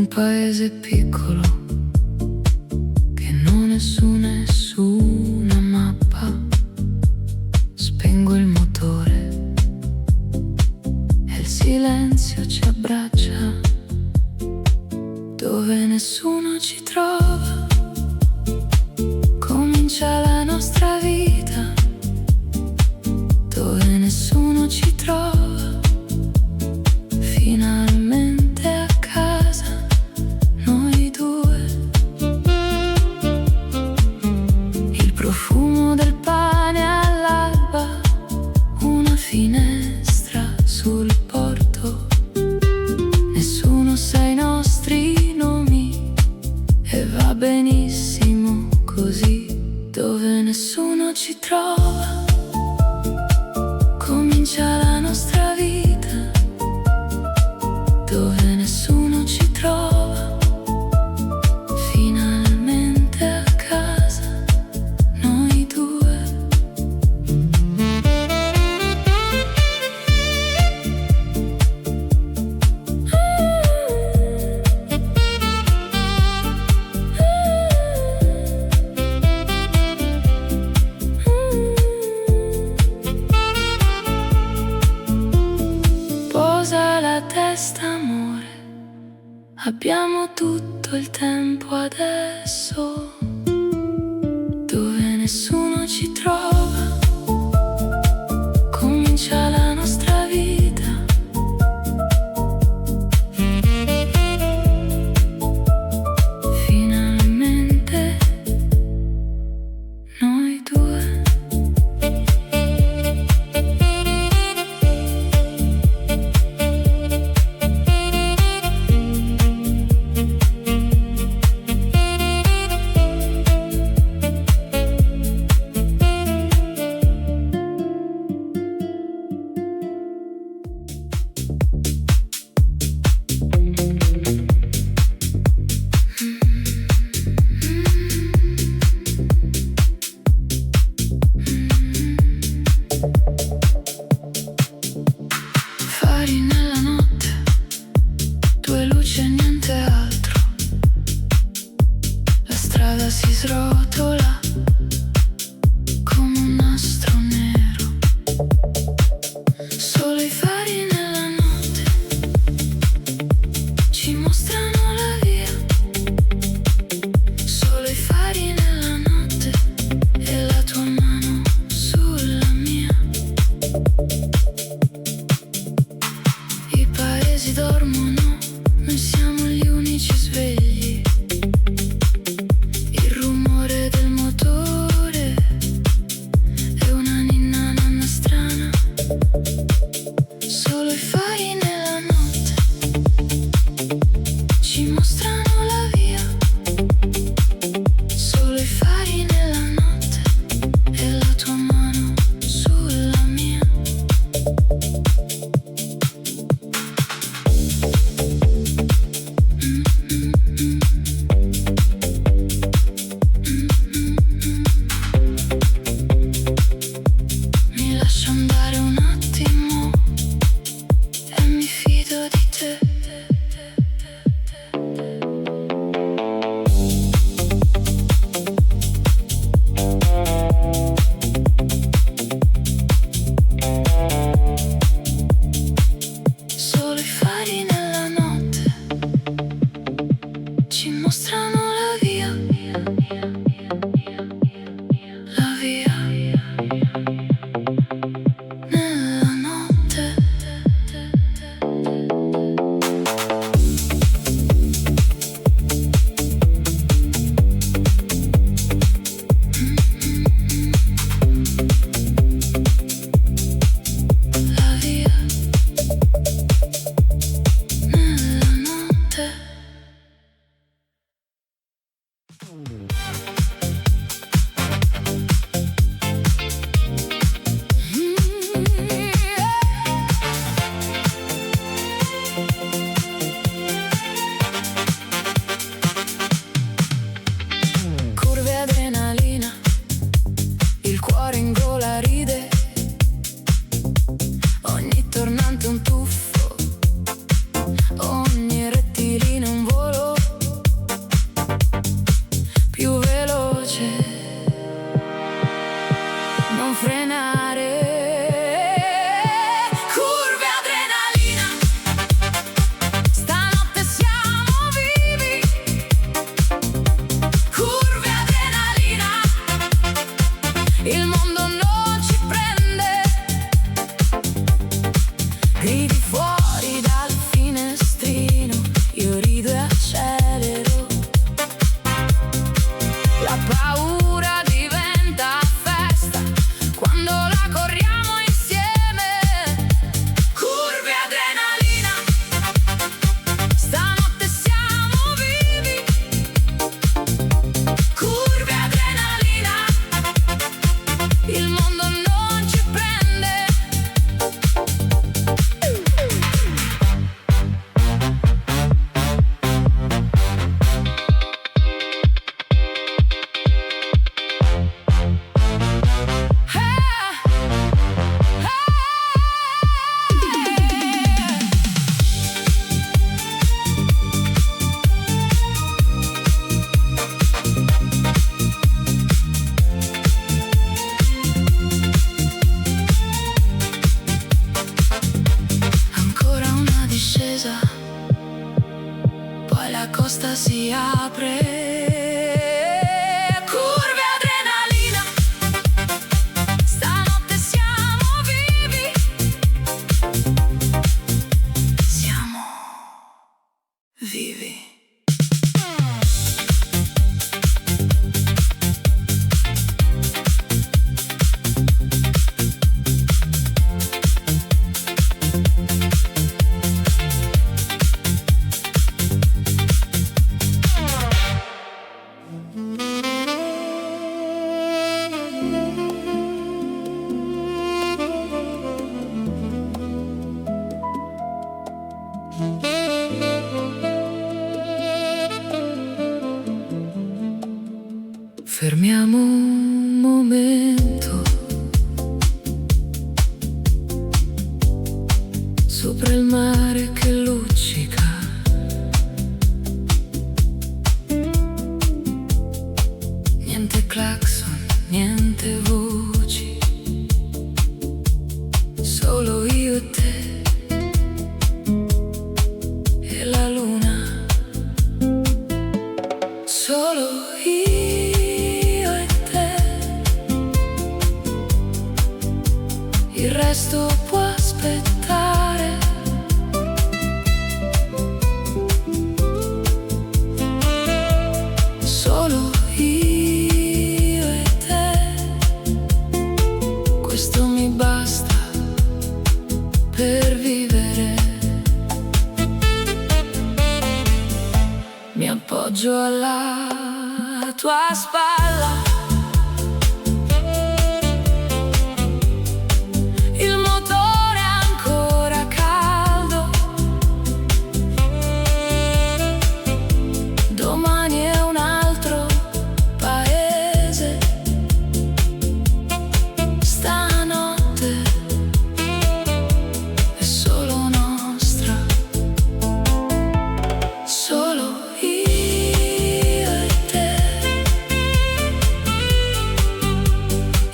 paese piccolo che non è su nessuna mappa. Spengo il motore e il silenzio ci abbraccia, dove nessuno ci trova. Comincia la nostra vita, dove nessuno ci trova. Finalmente a casa noi due. Il profumo del pane all'alba, una finestra sul porto. Nessuno sa i nostri nomi e va benissimo così, dove nessuno ci trova. Comincia la nostra vita, dove nessuno ci trova. Finalmente a casa noi due. Posa la testa, amore, abbiamo tutto il tempo adesso, dove nessuno ci trova. Comincia la nostra vita, finalmente noi due. Fari nella notte, due luci e niente altro. La strada si srotola come un nastro nero. Solo i fari nella notte ci mostrano la via. Solo i fari nella notte e la tua mano sulla mia. I paesi dormono, noi siamo gli unici svegli. Il rumore del motore è una ninna nanna strana. Solo i fari nella notte ci mostrano la via. Solo i fari nella notte e la tua mano sulla mia. Mi lascio andare un attimo e mi testa si apre. Curve adrenalina, stanotte siamo vivi. Siamo vivi. Fermiamo un momento sopra il mare che luccica. Niente clacson, niente voci, solo io e te e la luna. Solo io e te, il resto può aspettare. Solo io e te, questo mi basta per vivere. Mi appoggio alla tua spalla, il motore è ancora caldo. Domani è un altro paese. Stanotte è solo nostra. Solo io e te,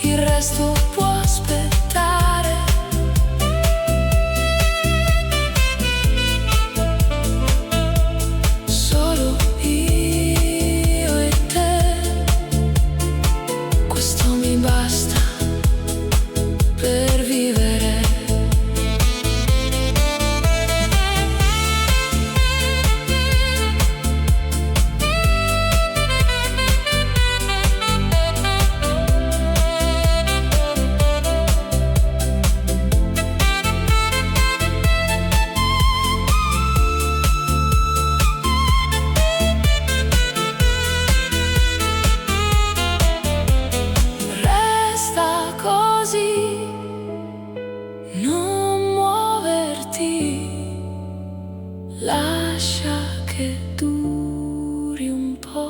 il resto può aspettare. Solo io e te, questo mi basta per vivere. Resta così, non muoverti, lascia che duri un po'.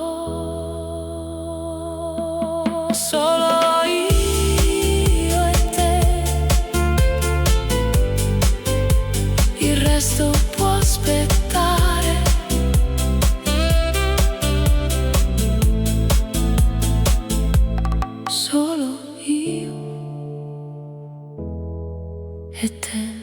Solo io e te, il resto può aspettare. Solo io e te.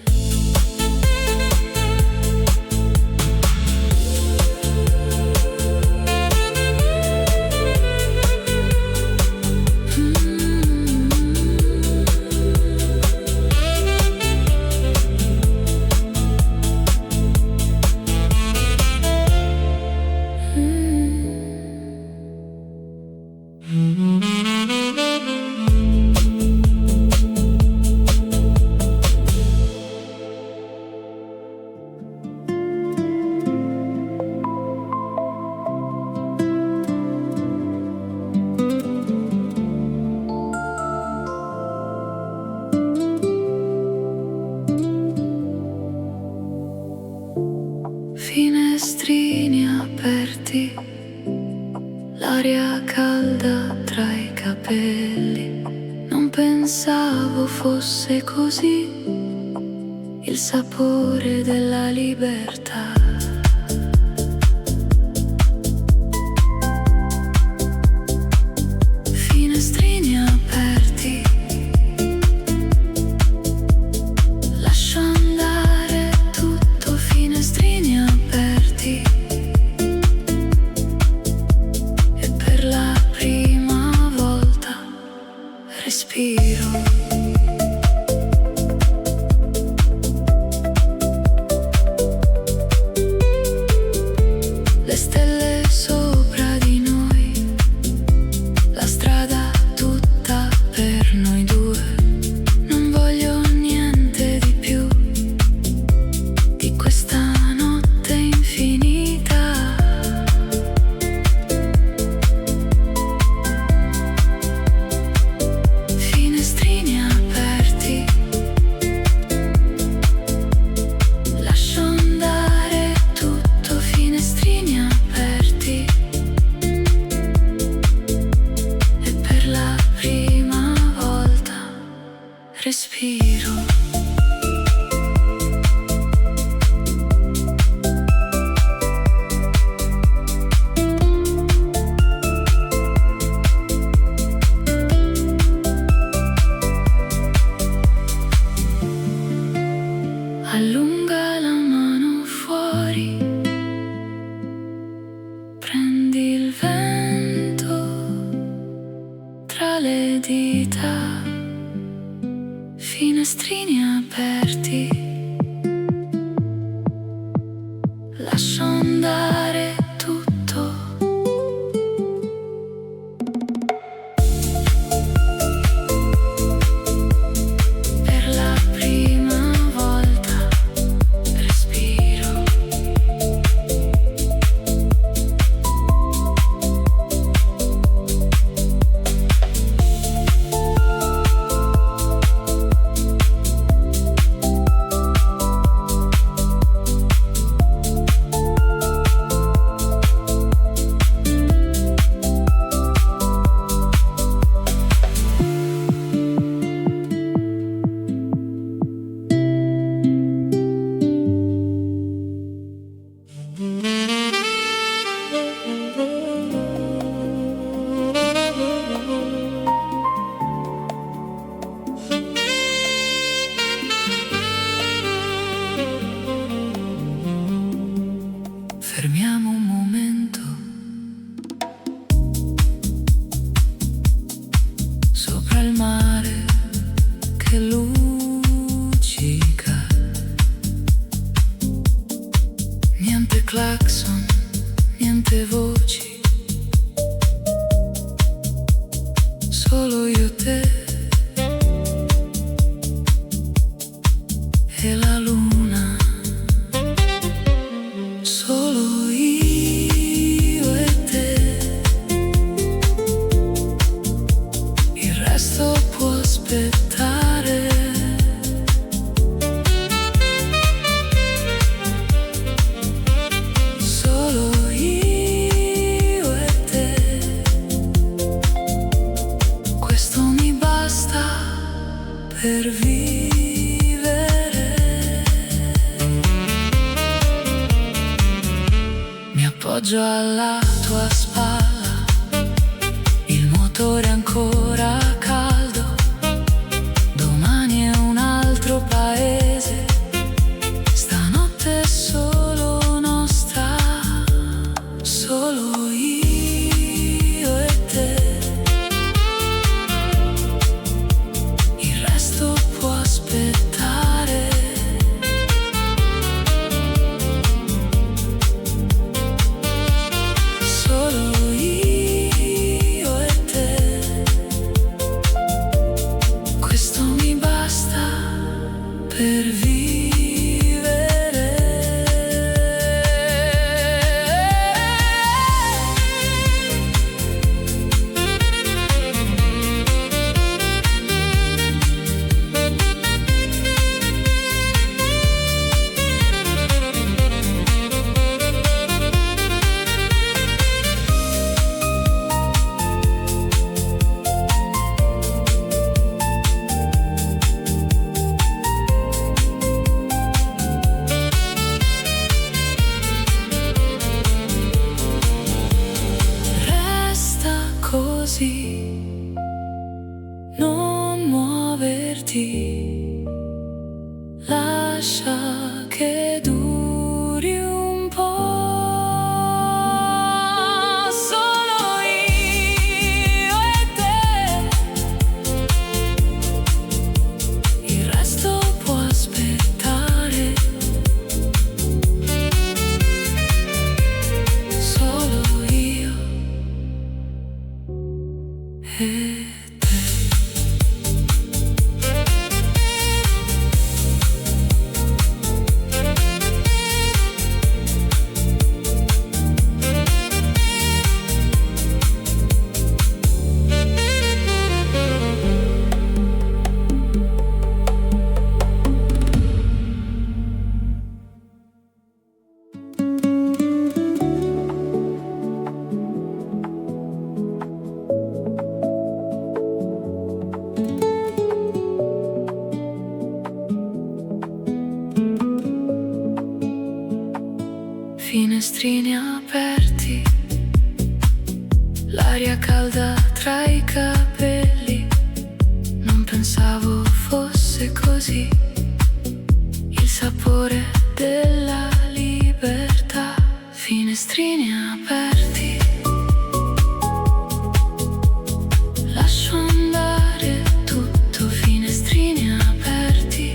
Finestrini aperti, l'aria calda tra i capelli. Non pensavo fosse così il sapore della libertà. Finestrini aperti, lascio andare tutto. Finestrini aperti, Niente clacson, niente voci, solo io e te e la luna. Solo io e te, il resto può aspettare. Solo io e te, questo mi basta per vivere. Mi appoggio alla tua spalla, il motore ancora caldo. Domani è un altro paese, stanotte è solo nostra. Solo io e te, il resto può aspettare. Solo io e te, questo mi basta per vivere. Resta così, non muoverti, lascia che duri un po'. Solo io e te, il resto può aspettare. Solo io e te. Finestrini aperti, l'aria calda tra i capelli. Non pensavo fosse così, il sapore della libertà. Finestrini aperti, lascio andare tutto. Finestrini aperti,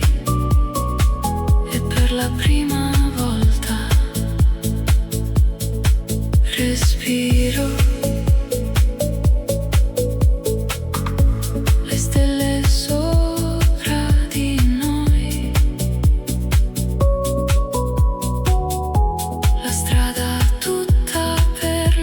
e per la prima volta respiro. Le stelle sopra di noi, la strada tutta per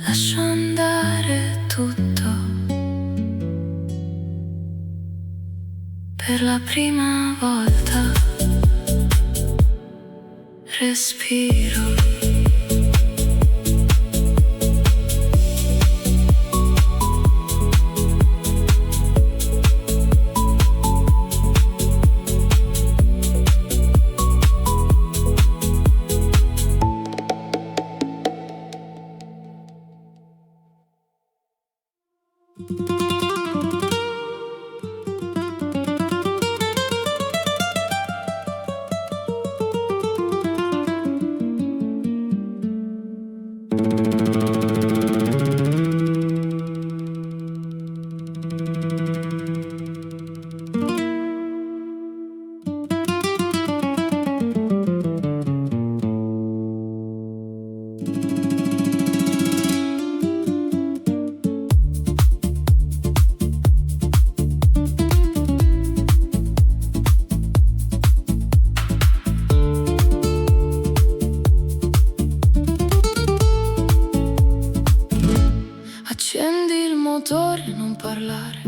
lascia andare tutto. Per la prima volta respiro. Accendi il motore, non parlare,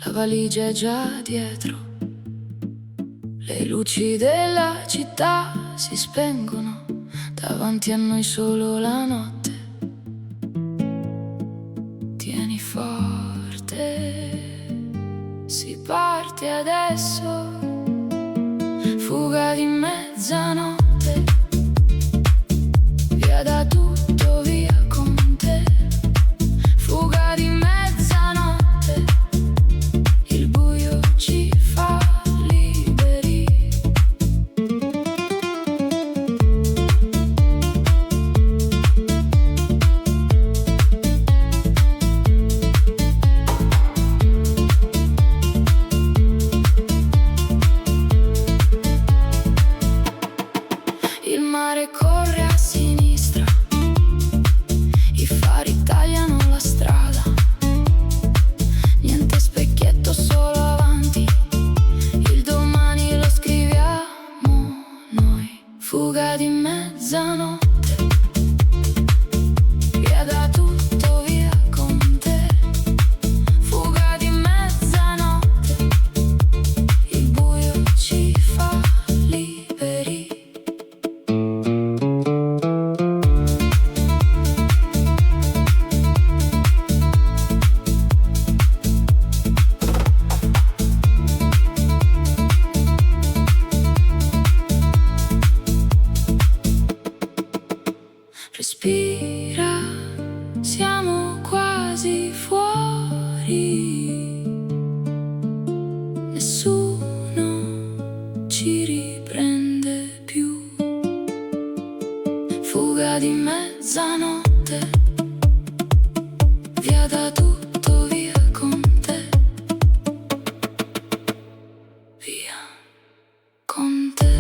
la valigia è già dietro. Le luci della città si spengono, davanti a noi solo la notte. Tieni forte, si parte adesso, fuga di mezzanotte, via da tutto, via con te. Fuga di mezzanotte, il buio ci fa liberi. Il mare corre a sinistra, i fari tagliano la strada, niente specchietto, solo avanti, il domani lo scriviamo noi. Fuga di mezzanotte, via da tutto, via con te. Fuga di mezzanotte, il buio ci fa liberi. Respira, siamo quasi fuori, nessuno ci riprende più. Fuga di mezzanotte, via da tutto, via con te. Via con te.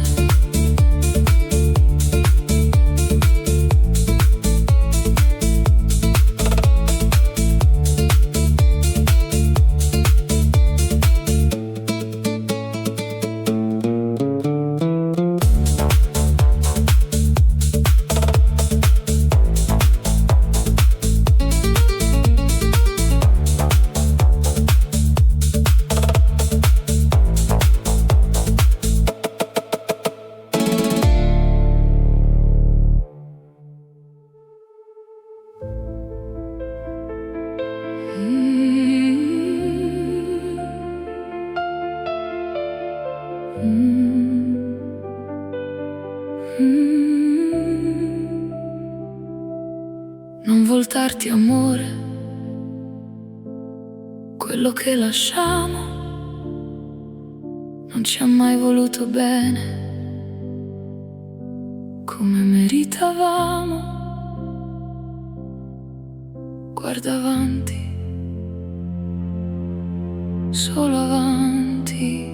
Non voltarti, amore, quello che lasciamo non ci ha mai voluto bene come meritavamo. Guarda avanti, solo avanti.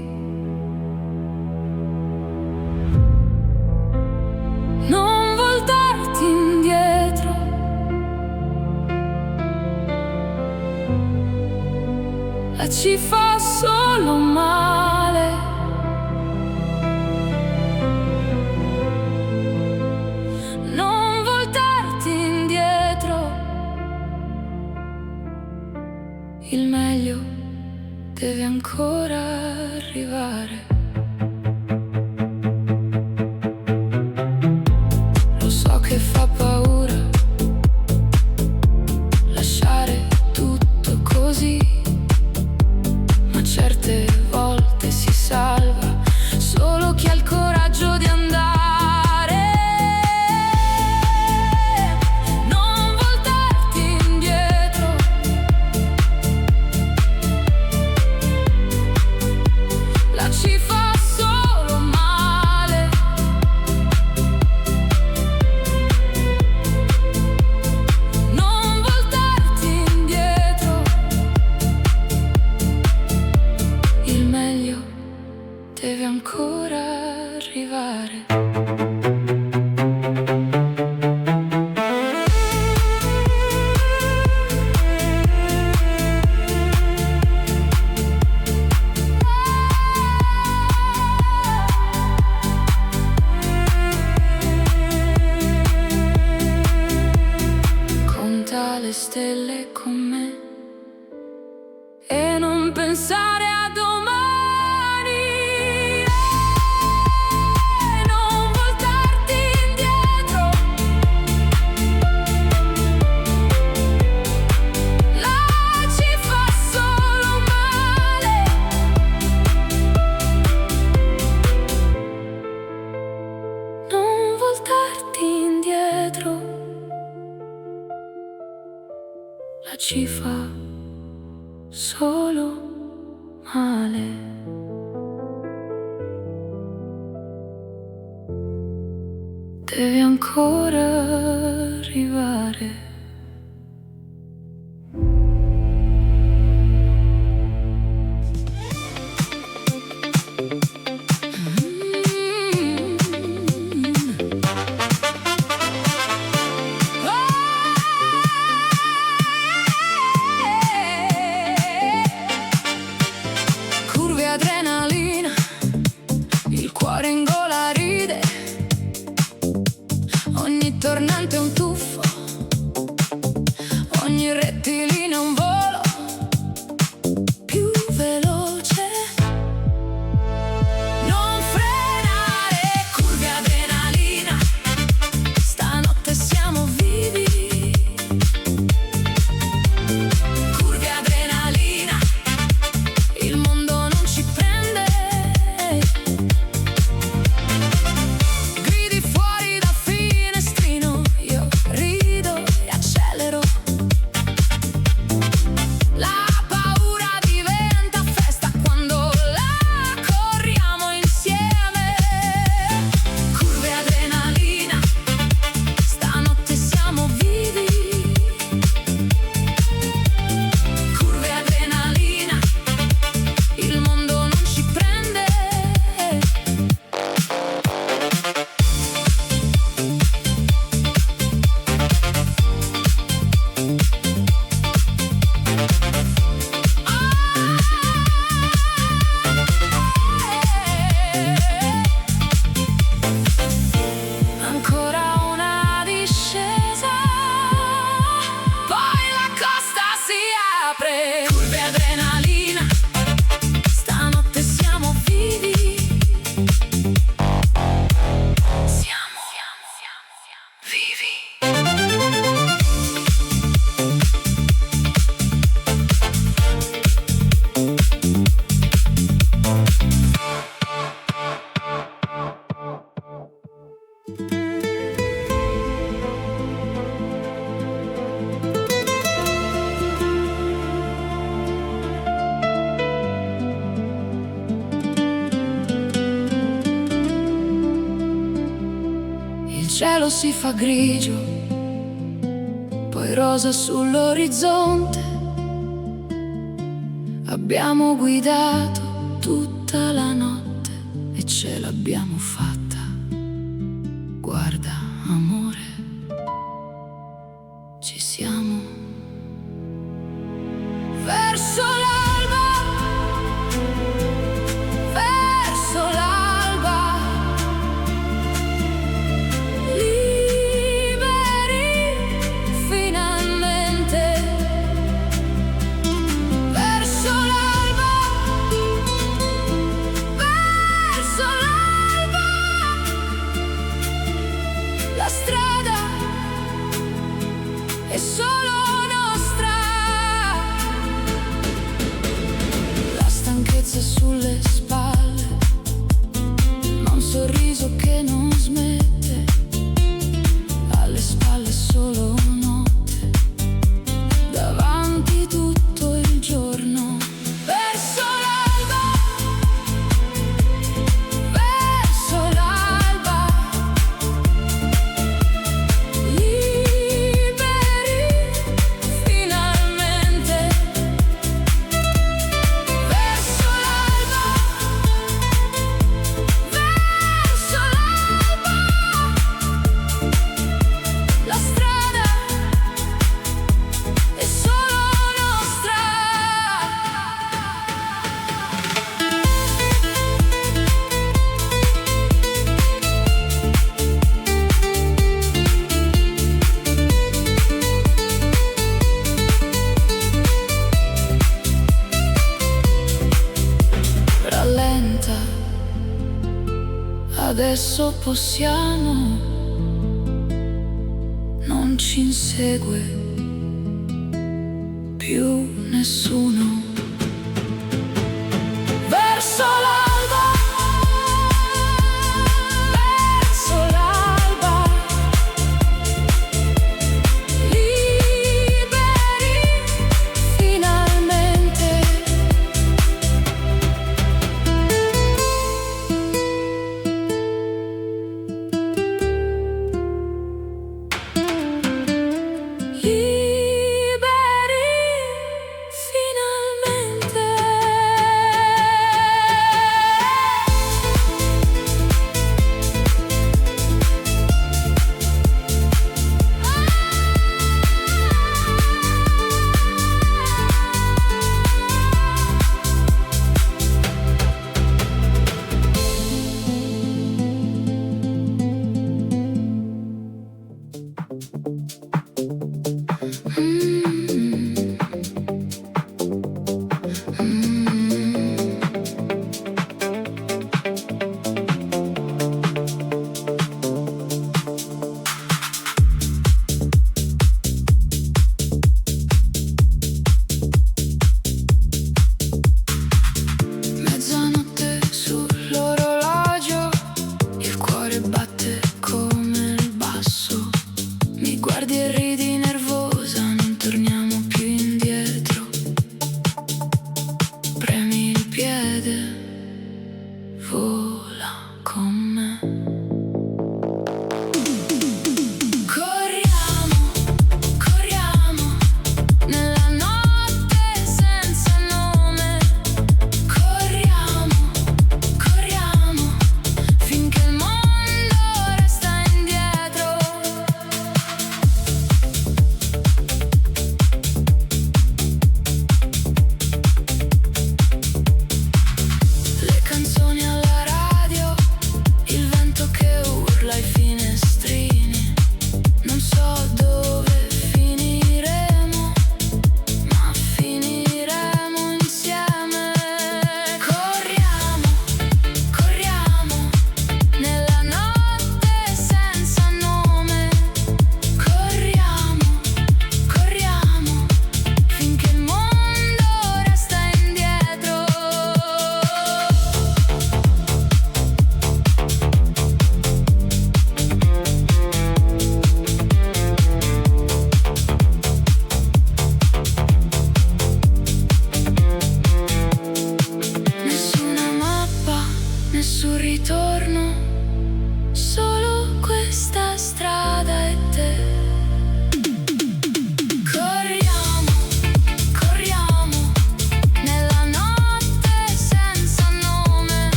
Non voltarti indietro, ci fa solo male. Non voltarti indietro, il meglio deve ancora arrivare. Lo so che fa paura lasciare tutto così, ma certe volte si salva solo chi ha il coraggio di andare. Non voltarti indietro, la ci fa solo male. Non voltarti indietro, il meglio deve ancora arrivare. Conta le stelle con me e non pensare a domani. Non voltarti indietro, la ci fa solo male. Non voltarti indietro, la ci fa solo male. Devi ancora arrivare. Curve adrenalina, il cuore in gola ride, ogni tornante è un tuffo, ogni rettilineo è un volo più veloce. Non frenare, curve adrenalina, stanotte siamo vivi. Curve adrenalina, il mondo non ci prende. Gridi fuori da finestrino, io rido e accelero. La paura diventa festa quando la corriamo insieme. Curve adrenalina, stanotte siamo vivi. Curve adrenalina, il mondo non ci prende. Ancora una discesa, poi la costa si apre. Curve adrenalina, stanotte siamo vivi. Siamo vivi. Il cielo si fa grigio, poi rosa sull'orizzonte. Abbiamo guidato tutta la notte e ce l'abbiamo fatta. Guarda, amore, ci siamo. Verso l'alba, verso l'alba, liberi finalmente. è solo nostra. La stanchezza sulle spalle, ma un sorriso che non smette, alle spalle solo notte, davanti tutto il giorno. Verso l'alba, verso l'alba, liberi finalmente. Verso l'alba, verso l'alba, la strada è solo nostra. Rallenta, adesso possiamo, non ci insegue più nessuno. Verso l'alba, verso l'alba, liberi finalmente. Liberi finalmente. Mezzanotte sull'orologio, il cuore batte come il basso. Mi guardi e ridi nervosa, non te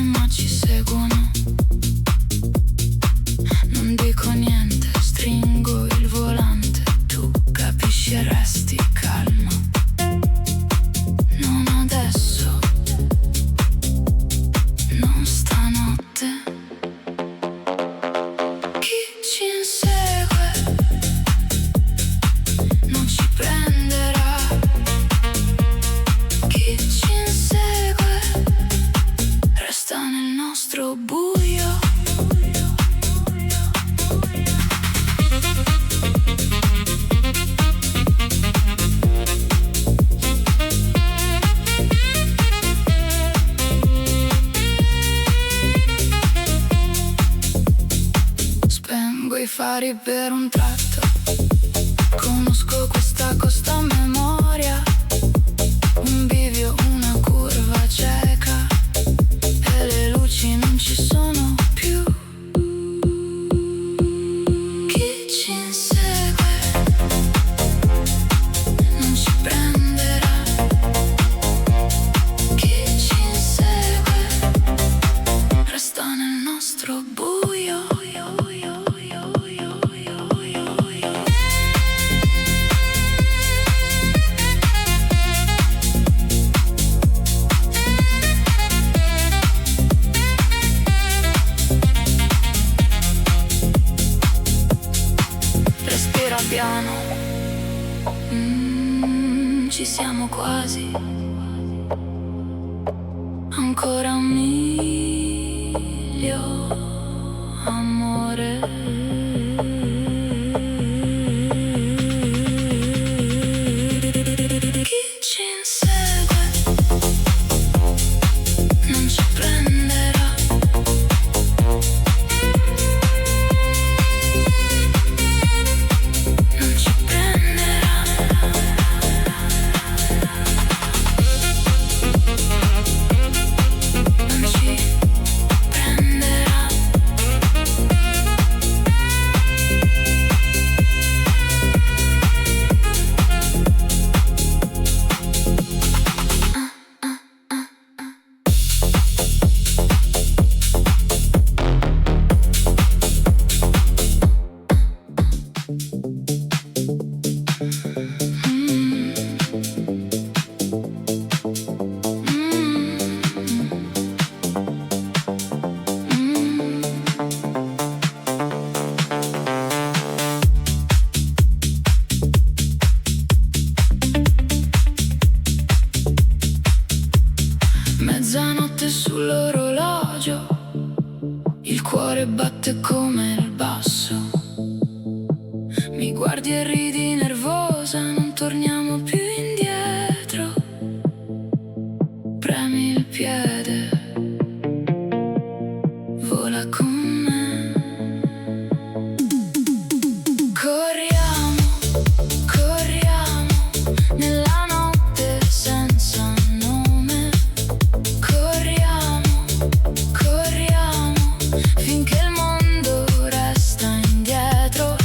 ma ci seguono. Non dico niente, stringo il volante, tu capisci e resti calmo. Non adesso, non stanotte. Chi ci insegue non ci prenderà. Chi ci insegue resta nel nostro buio. Spengo i fari per un tratto, conosco questa costa a memoria. Un bivio, una curva cieca e le luci non ci sono più. Chi ci insegue non ci prenderà. Chi ci insegue resta nel nostro buio. Respira piano, ci siamo quasi. Ancora un miglio, amore. Chi ci insegue non ci prenderà. Non ci prenderà. Non ci prenderà. Mezzanotte sull'orologio, il cuore batte come il basso. Mi guardi e ridi nervosa, non torniamo più indietro. Premi il piede, vola con me. Corriamo, corriamo nella notte senza nome. Corriamo, corriamo finché il mondo resta indietro.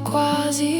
quasi